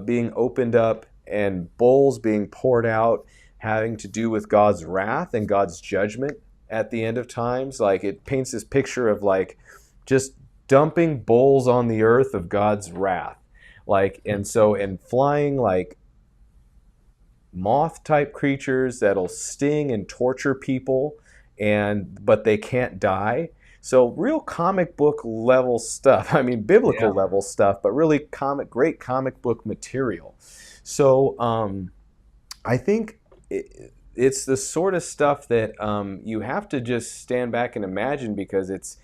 being opened up and bowls being poured out, having to do with God's wrath and God's judgment at the end of times. Like it paints this picture of like just dumping bowls on the earth of God's wrath, like and flying like moth type creatures that'll sting and torture people but they can't die. So real comic book level stuff. I mean Yeah. biblical level stuff, but really great comic book material. So I think it's the sort of stuff that you have to just stand back and imagine because it's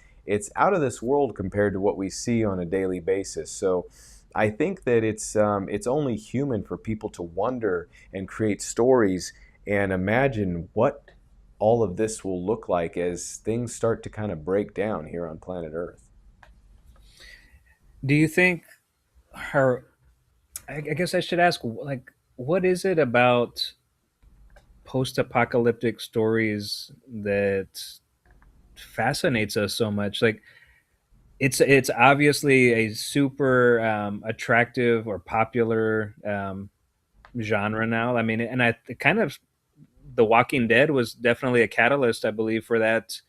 out of this world compared to what we see on a daily basis. So I think that it's only human for people to wonder and create stories and imagine what all of this will look like as things start to kind of break down here on planet Earth. Do you think her? I guess I should ask, like, what is it about post-apocalyptic stories that fascinates us so much? Like, it's obviously a super attractive or popular genre now. I mean, and it kind of The Walking Dead was definitely a catalyst, I believe, for that.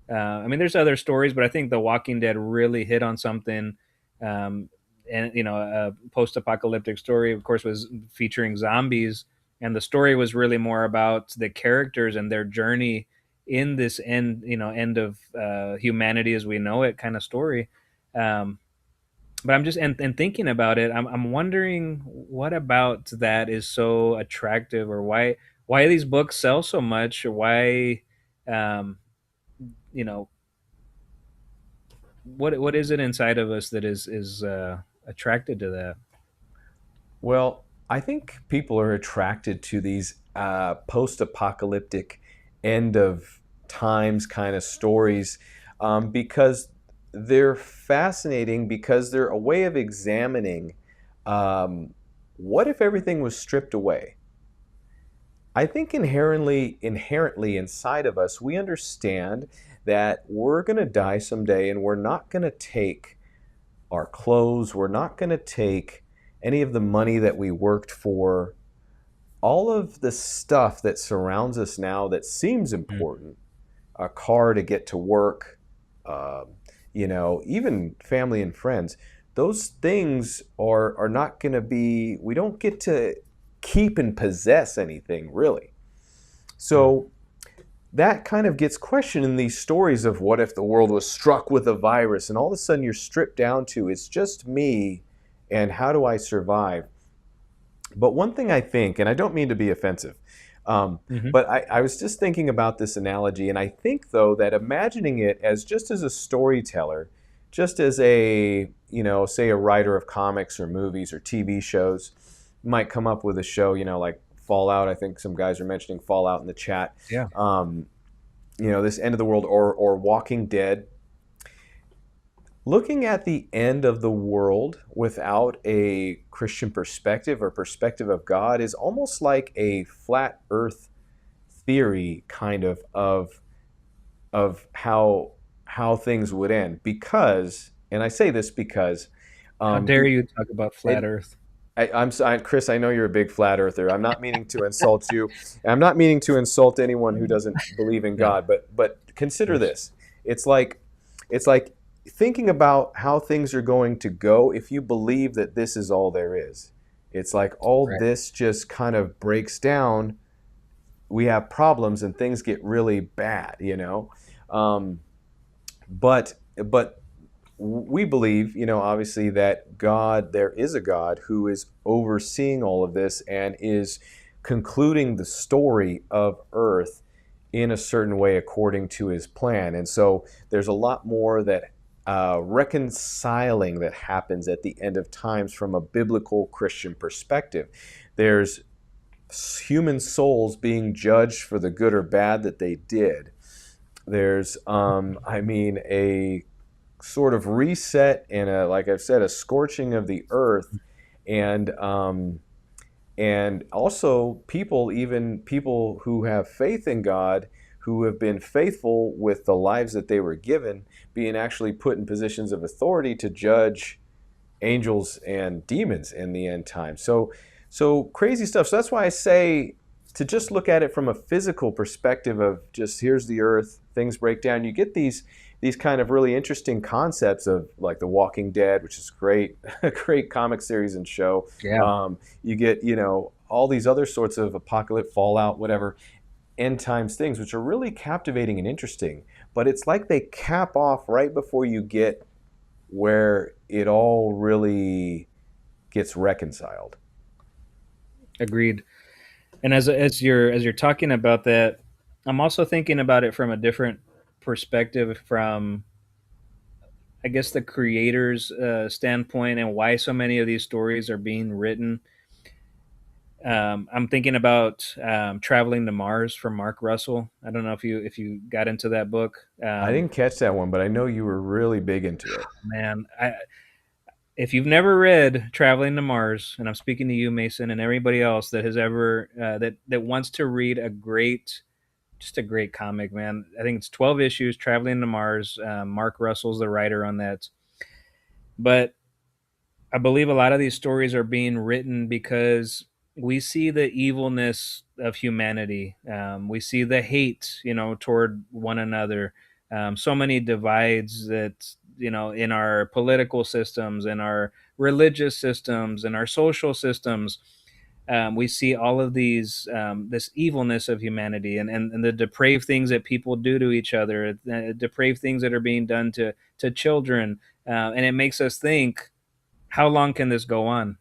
I mean, there's other stories, but I think The Walking Dead really hit on something. Um, and a post-apocalyptic story, of course, was featuring zombies, and the story was really more about the characters and their journey in this end of humanity as we know it kind of story. Um, but I'm just and thinking about it, I'm wondering what about that is so attractive, or why these books sell so much, or why, um, you know, what is it inside of us that is attracted to that? Well, I think people are attracted to these post-apocalyptic end of times kind of stories because they're fascinating because they're a way of examining um, what if everything was stripped away. I think inherently inside of us, we understand that we're going to die someday and we're not going to take our clothes, we're not going to take any of the money that we worked for, all of the stuff that surrounds us now that seems Mm, important, a car to get to work, um, even family and friends, those things are not going to be, we don't get to keep and possess anything really. mm, So that kind of gets questioned in these stories of what if the world was struck with a virus and all of a sudden you're stripped down to it's just me and how do I survive? But one thing I think, and I don't mean to be offensive, mhm. but I was just thinking about this analogy, and I think though that imagining it as just as a storyteller, just as a, say a writer of comics or movies or TV shows, might come up with a show, like Fallout. I think some guys are mentioning Fallout in the chat. Yeah, Um, this end of the world or Walking Dead. Looking at the end of the world without a Christian perspective or perspective of God is almost like a flat earth theory kind of how things would end because, and I say this because how dare it, you talk about flat it Earth? Chris, I know you're a big flat earther. I'm not meaning to insult you. I'm not meaning to insult anyone who doesn't believe in No, God, but of consider course, this. It's like thinking about how things are going to go if you believe that this is all there is. It's like all right. this just kind of breaks down. We have problems and things get really bad. Um, but we believe, obviously that God, there is a God who is overseeing all of this and is concluding the story of Earth in a certain way according to his plan. And so there's a lot more that reconciling that happens at the end of times from a biblical Christian perspective. There's human souls being judged for the good or bad that they did. There's, a sort of reset and like I've said, a scorching of the earth, and also even people who have faith in God, who have been faithful with the lives that they were given, being actually put in positions of authority to judge angels and demons in the end time. So crazy stuff. So that's why I say to just look at it from a physical perspective of just here's the earth, things break down. You get these kind of really interesting concepts of like The Walking Dead, which is great, a great comic series and show. Yeah, You get all these other sorts of apocalypse, Fallout, whatever, end times things, which are really captivating and interesting. But it's like they cap off right before you get where it all really gets reconciled. agreed. And as you're talking about that, I'm also thinking about it from a different perspective, from I guess the creator's standpoint, and why so many of these stories are being written. I'm thinking about Traveling to Mars from Mark Russell. I don't know if you got into that book. I didn't catch that one, but I know you were really big into it. Man, if you've never read Traveling to Mars, and I'm speaking to you, Mason, and everybody else that has ever that wants to read just a great comic, man. I think it's 12 issues, Traveling to Mars. Mark Russell's the writer on that. But I believe a lot of these stories are being written because we see the evilness of humanity. We see the hate, toward one another. So many divides that, in our political systems, in our religious systems, in our social systems. We see all of these, this evilness of humanity, and the depraved things that people do to each other, the depraved things that are being done to children. And it makes us think, how long can this go on?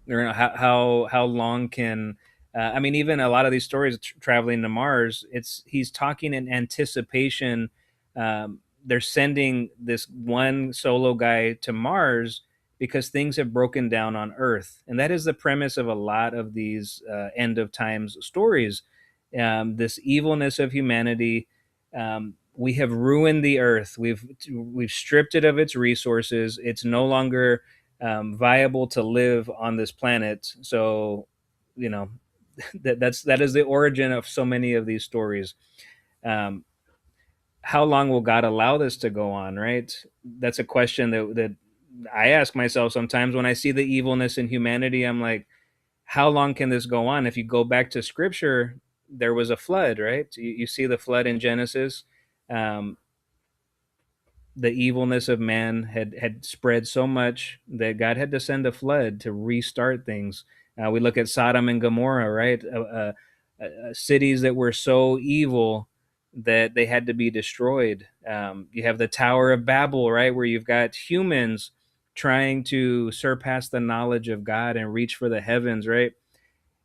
How long can, I mean, even a lot of these stories, traveling to Mars, it's he's talking in anticipation. They're sending this one solo guy to Mars because things have broken down on Earth, and that is the premise of a lot of these end of times stories. This evilness of humanity. We have ruined the Earth. We've stripped it of its resources. It's no longer viable to live on this planet. So, you know, that is the origin of so many of these stories. Um, how long will God allow this to go on? Right? That's a question that I ask myself sometimes when I see the evilness in humanity. I'm like, how long can this go on? If you go back to Scripture, there was a flood, right? You see the flood in Genesis. Um, the evilness of man had spread so much that God had to send a flood to restart things. We look at Sodom and Gomorrah, right? Cities that were so evil that they had to be destroyed. You have the Tower of Babel, right, where you've got humans trying to surpass the knowledge of God and reach for the heavens, right?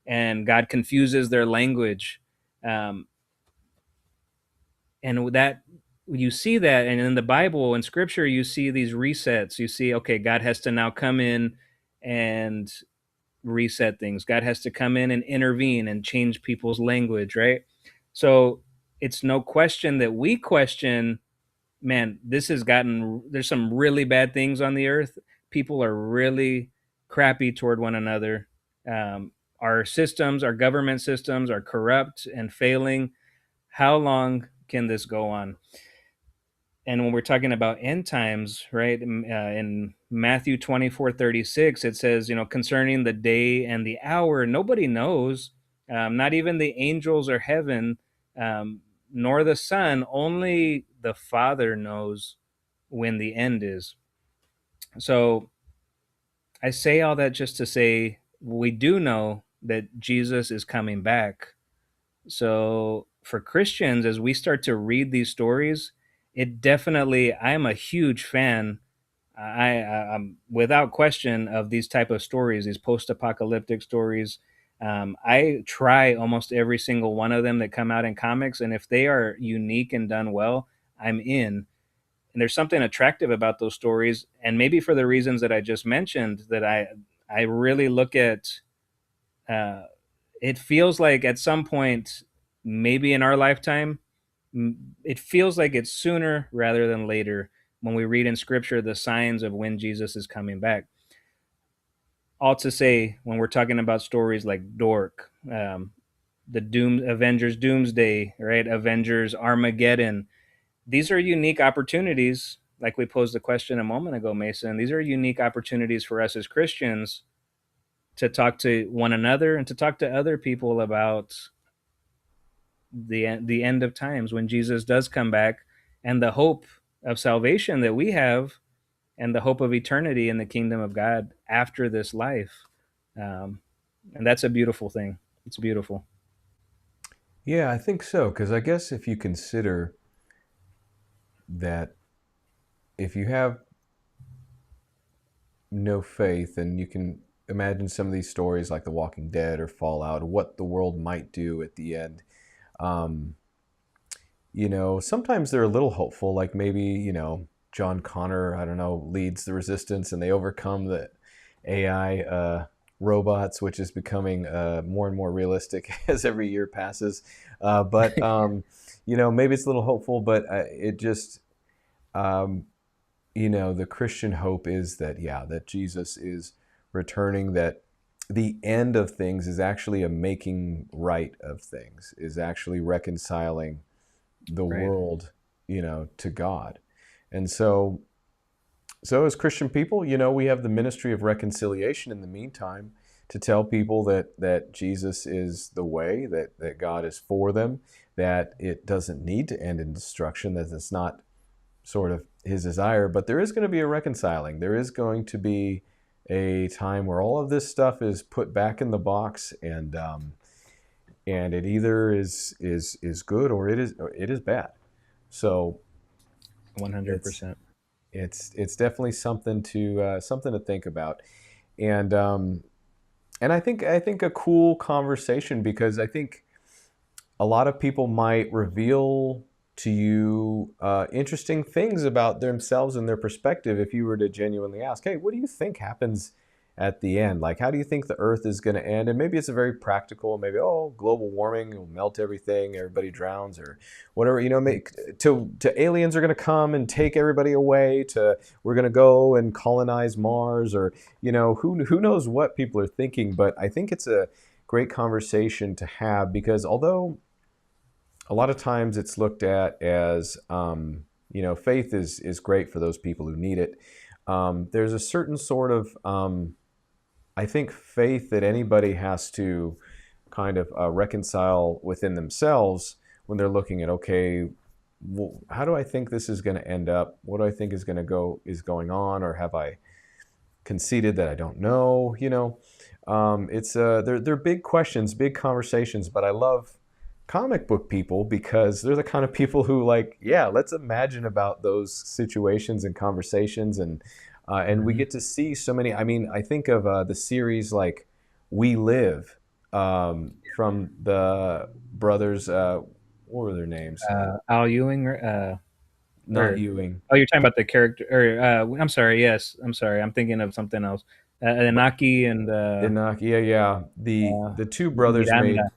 And God confuses their language. Um, and that you see that, and in the Bible and Scripture you see these resets. You see, okay, God has to now come in and reset things. God has to come in and intervene and change people's language, right? So it's no question that we question, man, this has gotten, there's some really bad things on the earth. People are really crappy toward one another. Our systems, our government systems are corrupt and failing. How long can this go on? And when we're talking about end times, right, in Matthew 24:36, it says, concerning the day and the hour, nobody knows, not even the angels or heaven, um, nor the Son, only the Father knows when the end is. So I say all that just to say we do know that Jesus is coming back. So for Christians, as we start to read these stories, it definitely, I am a huge fan. I'm without question of these type of stories, these post-apocalyptic stories. I try almost every single one of them that come out in comics, and if they are unique and done well, I'm in. And there's something attractive about those stories, and maybe for the reasons that I just mentioned, that I really look at. Uh, it feels like at some point, maybe in our lifetime, it feels like it's sooner rather than later when we read in Scripture the signs of when Jesus is coming back. All to say, when we're talking about stories like Dork, the Avengers Doomsday, right? Avengers Armageddon. These are unique opportunities, like we posed the question a moment ago, Mason. These are unique opportunities for us as Christians to talk to one another and to talk to other people about the end of times when Jesus does come back, and the hope of salvation that we have, and the hope of eternity in the kingdom of God after this life. Um, and that's a beautiful thing. It's beautiful. Yeah, I think so. Because I guess if you consider that if you have no faith, and you can imagine some of these stories like The Walking Dead or Fallout, what the world might do at the end. Um, sometimes they're a little hopeful, like maybe, John Connor, I don't know, leads the resistance and they overcome the AI robots, which is becoming more and more realistic as every year passes. But maybe it's a little hopeful, but it just, um, the Christian hope is that, yeah, that Jesus is returning, that the end of things is actually a making right of things, is actually reconciling the Right. world, to God. And so as Christian people, we have the ministry of reconciliation in the meantime. to tell people that Jesus is the way, that God is for them, that it doesn't need to end in destruction, that it's not sort of his desire, but there is going to be a reconciling. There is going to be a time where all of this stuff is put back in the box, and it either is good or it is bad. So it's 100%. it's definitely something to think about, and and I think a cool conversation, because I think a lot of people might reveal to you interesting things about themselves and their perspective if you were to genuinely ask, hey, what do you think happens at the end? Like, how do you think the earth is going to end? And maybe it's a very practical, maybe, oh, global warming will melt everything, everybody drowns, or whatever, to aliens are going to come and take everybody away, to we're going to go and colonize Mars, or, who knows what people are thinking. But I think it's a great conversation to have, because although a lot of times it's looked at as, faith is great for those people who need it. There's a certain sort of, I think, faith that anybody has to kind of reconcile within themselves when they're looking at, okay, well, how do I think this is going to end up? What do I think is going on? Or have I conceded that I don't know? They're big questions, big conversations, but I love comic book people because they're the kind of people who, like, yeah, let's imagine about those situations and conversations, and we Hmm. get to see so many. I mean, I think of the series like We Live, from the brothers. What were their names? Al Ewing, Not or Ewing. oh, you're talking about the character, or I'm sorry. Yes, I'm sorry. I'm thinking of something else. Inaki and Enoch, yeah, yeah. The two brothers Miranda.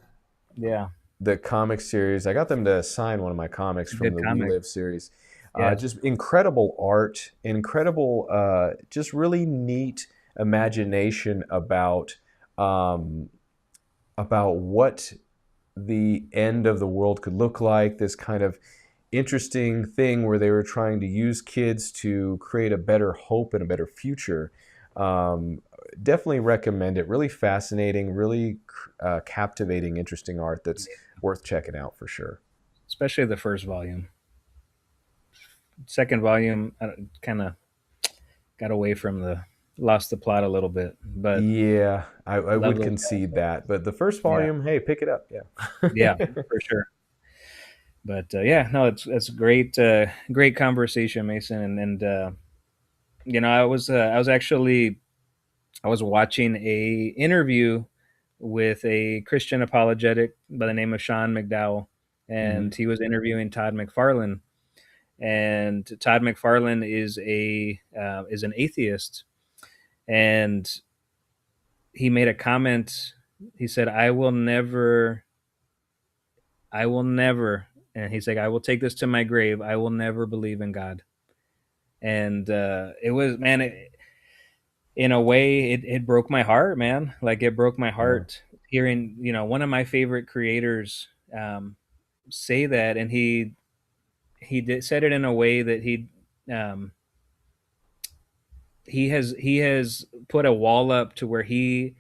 made Yeah, the comic series. I got them to sign one of my comics from good the We comic. Live series. Yes. Just incredible art, incredible, just really neat imagination um, about what the end of the world could look like. This kind of interesting thing where they were trying to use kids to create a better hope and a better future. Um, Definitely recommend it. Really fascinating, really captivating, interesting art that's worth checking out for sure. Especially the first volume. Second volume, kind of got away from lost the plot a little bit, but Yeah, I love would those concede guys. that. But the first Yeah, volume, hey, pick it up. Yeah. yeah, for sure. But yeah, no, it's great, great conversation, Mason, and I was watching a interview with a Christian apologetic by the name of Sean McDowell, Hmm. and he was interviewing Todd McFarlane. And Todd McFarlane is an atheist, and he made a comment. He said, I will never," and he's like, "I will take this to my grave. I will never believe in God." And it was, man, in a way, it broke my heart, man. Like, it broke my Yeah. heart hearing, one of my favorite creators say that, and said it in a way that um, he has put a wall up to where he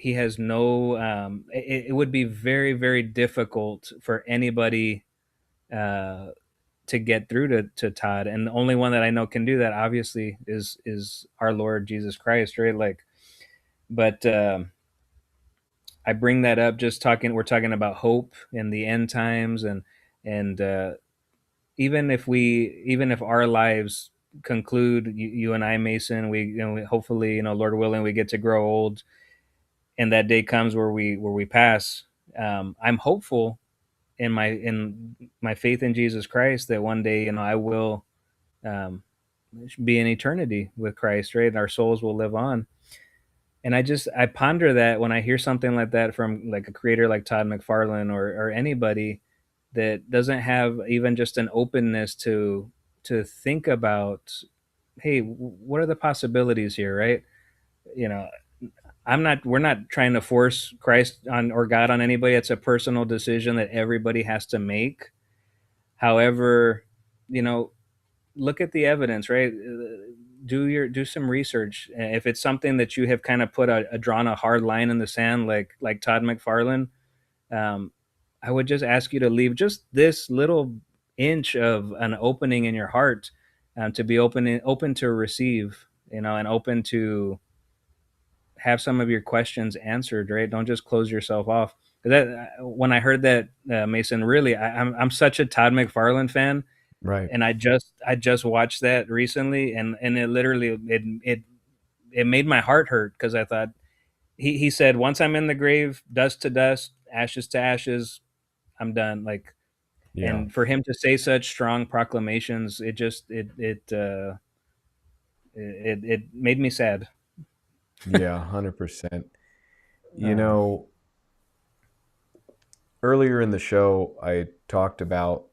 has no. It would be very, very difficult for anybody uh, to get through to Todd, and the only one that I know can do that, obviously, is our Lord Jesus Christ, right? Like, but I bring that up just talking. We're talking about hope in the end times, and even if our lives conclude, you and I, Mason, hopefully, Lord willing, we get to grow old, and that day comes where we pass. I'm hopeful in my faith in Jesus Christ that one day, I will um, be in eternity with Christ, right? And our souls will live on. And I ponder that when I hear something like that from, like, a creator like Todd McFarlane, or anybody that doesn't have even just an openness to think about, hey, what are the possibilities here, right? You know, we're not trying to force Christ on, or God on, anybody. It's a personal decision that everybody has to make. However, you know, look at the evidence, right? do some research. If it's something that you have kind of put a drawn a hard line in the sand, like Todd McFarlane, um, I would just ask you to leave just this little inch of an opening in your heart, to be open to receive, and open to have some of your questions answered. Right? Don't just close yourself off. That when I heard that, Mason, really, I'm such a Todd McFarlane fan, Right. and I just watched that recently, and it literally it made my heart hurt because I thought he said, once I'm in the grave, dust to dust, ashes to ashes, I'm done. Like, Yeah. and for him to say such strong proclamations, it made me sad. Yeah. 100%. You Uh, know, earlier in the show, I talked about,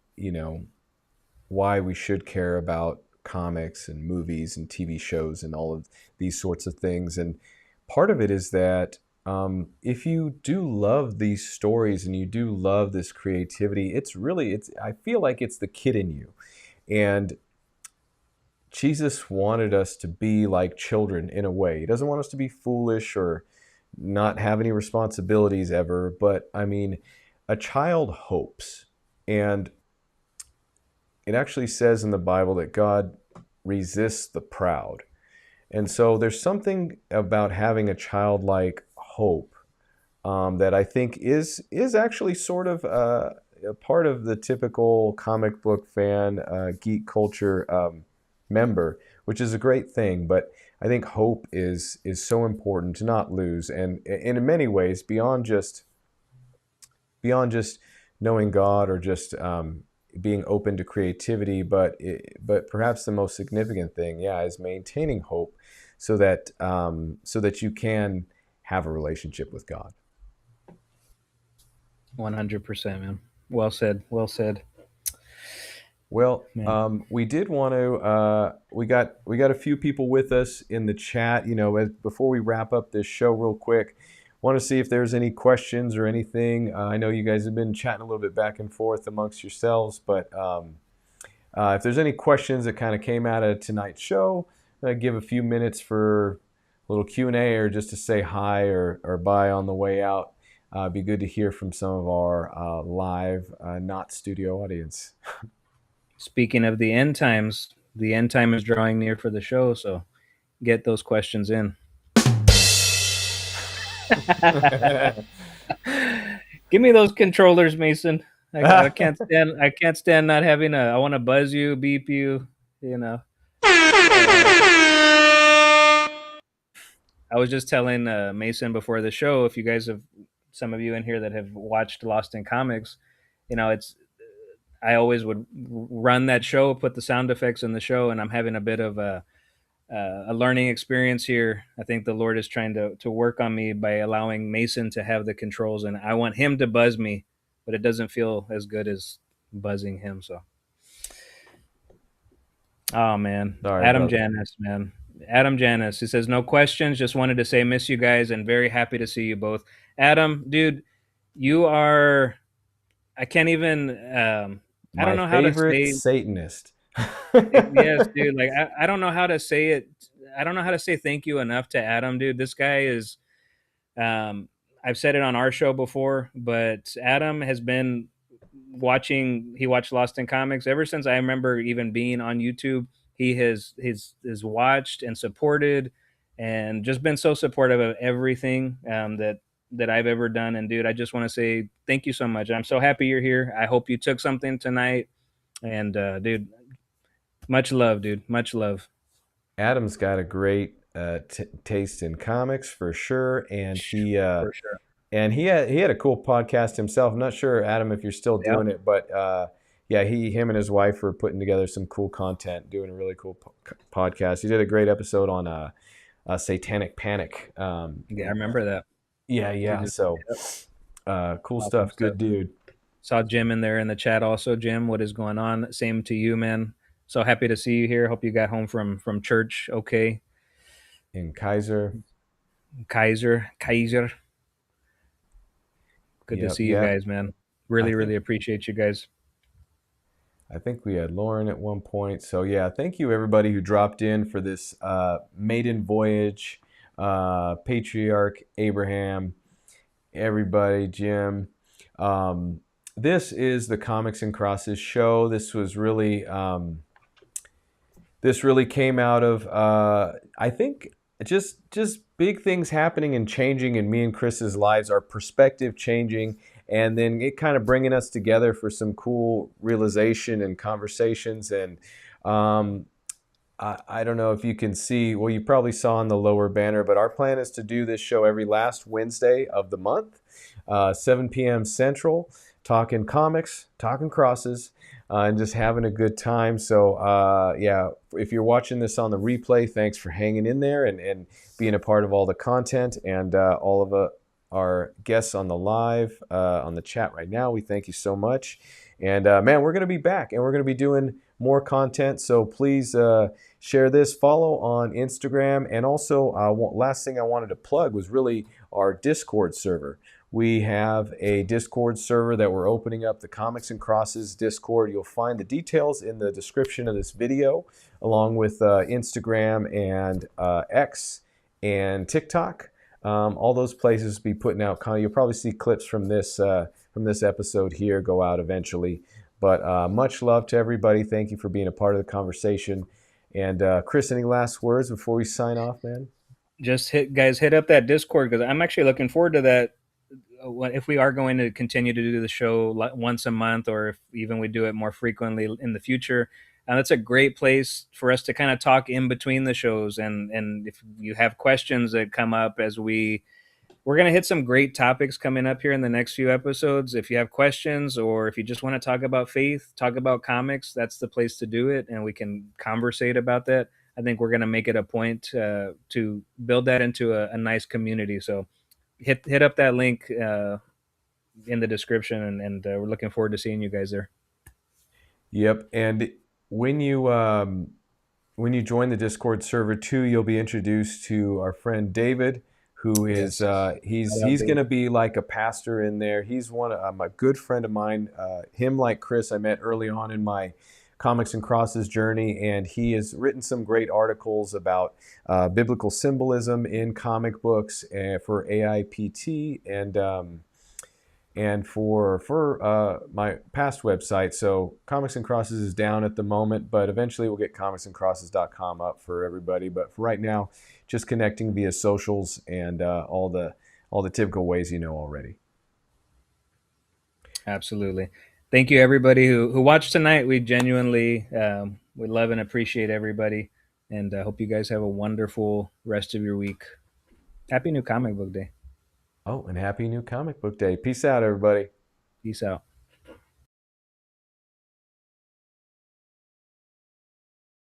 why we should care about comics and movies and TV shows and all of these sorts of things. And part of it is that if you do love these stories and you do love this creativity, I feel like it's the kid in you. And Jesus wanted us to be like children in a way. He doesn't want us to be foolish or not have any responsibilities ever. But I mean, a child hopes. And it actually says in the Bible that God resists the proud. And so there's something about having a childlike hope that I think is actually sort of a part of the typical comic book fan, geek culture member, which is a great thing. But I think hope is so important to not lose, and in many ways beyond just knowing God or just being open to creativity, but perhaps the most significant thing, yeah, is maintaining hope, so that you can have a relationship with God. 100%, man. Well said. Well said, Well, man. we did want to. We got a few people with us in the chat. Before we wrap up this show, real quick, want to see if there's any questions or anything. I know you guys have been chatting a little bit back and forth amongst yourselves, but if there's any questions that kind of came out of tonight's show, give a few minutes for a little Q&A or just to say hi or bye on the way out. It'd be good to hear from some of our live, not studio audience. Speaking of the end time is drawing near for the show, so get those questions in. Give me those controllers, Mason. I can't stand not having a. I want to buzz you, beep you. You know. I was just telling Mason before the show. If you guys have, some of you in here that have watched Lost in Comics, it's. I always would run that show, put the sound effects in the show, and I'm having a bit of a learning experience here. I think the Lord is trying to work on me by allowing Mason to have the controls, and I want him to buzz me, but it doesn't feel as good as buzzing him. So, oh man, Sorry, Adam brother. Janis, man, Adam Janis. He says no questions. Just wanted to say miss you guys and very happy to see you both. Adam, dude, you are. I can't even. I don't My know how to favorite say. Satanist. Yes, dude. Like I don't know how to say it. I don't know how to say thank you enough to Adam, dude. This guy is. Um, I've said it on our show before, but Adam has been watching. He watched Lost in Comics ever since I remember even being on YouTube. He has watched and supported, and just been so supportive of everything that I've ever done. And dude, I just want to say thank you so much. I'm so happy you're here. I hope you took something tonight. And dude, much love, dude. Much love. Adam's got a great taste in comics for sure, and For sure. he had a cool podcast himself. I'm not sure, Adam, if you're still Yeah. doing it, but yeah, him and his wife are putting together some cool content, doing a really cool podcast. He did a great episode on satanic panic. Yeah, I remember that. Yeah, He yeah. just, So yep, cool awesome stuff. stuff. Good dude Saw Jim in there in the chat also. Jim, what is going on? Same to you, man. So happy to see you here. Hope you got home from church okay. in Kaiser. Kaiser. Good to Yep, see you yep. guys, man. I Really, think really appreciate you guys. I think we had Lauren at one point. So yeah, thank you everybody who dropped in for this maiden voyage. Patriarch Abraham, everybody, Jim. Um, this is the Comics and Crosses show. This really came out of I think just big things happening and changing in me and Chris's lives, our perspective changing, and then it kind of bringing us together for some cool realization and conversations. And um, I don't know if you can see, well, you probably saw on the lower banner, but our plan is to do this show every last Wednesday of the month, 7 p.m. Central, talking comics, talking crosses, and just having a good time. So, yeah, if you're watching this on the replay, thanks for hanging in there and being a part of all the content, and all of our guests on the live, on the chat right now. We thank you so much. And man, we're going to be back and we're going to be doing more content. So please share this, follow on Instagram. And also, last thing I wanted to plug was really our Discord server. We have a Discord server that we're opening up, the Comics and Crosses Discord. You'll find the details in the description of this video, along with Instagram and X and TikTok. All those places be putting out content. You'll probably see clips from this episode here go out eventually. But much love to everybody. Thank you for being a part of the conversation. And Chris, any last words before we sign off, man? Just hit up that Discord because I'm actually looking forward to that. If we are going to continue to do the show once a month, or if even we do it more frequently in the future, that's a great place for us to kind of talk in between the shows. And if you have questions that come up as we're going to hit some great topics coming up here in the next few episodes. If you have questions or if you just want to talk about faith, talk about comics, that's the place to do it. And we can conversate about that. I think we're going to make it a point to build that into a nice community. So hit up that link in the description, and we're looking forward to seeing you guys there. Yep. And when you when you join the Discord server too, you'll be introduced to our friend David, who is Yes. he's going to be like a pastor in there. He's a good friend of mine. Him, like Chris, I met early on in my Comics and Crosses journey, and he has written some great articles about biblical symbolism in comic books for AIPT and for my past website. So Comics and Crosses is down at the moment, but eventually we'll get comicsandcrosses.com up for everybody. But for right now, just connecting via socials and all the typical ways you know already. Absolutely. Thank you, everybody who watched tonight. We genuinely we love and appreciate everybody, and I hope you guys have a wonderful rest of your week. Happy New Comic Book Day. Oh, and happy new comic book day. Peace out, everybody. Peace out.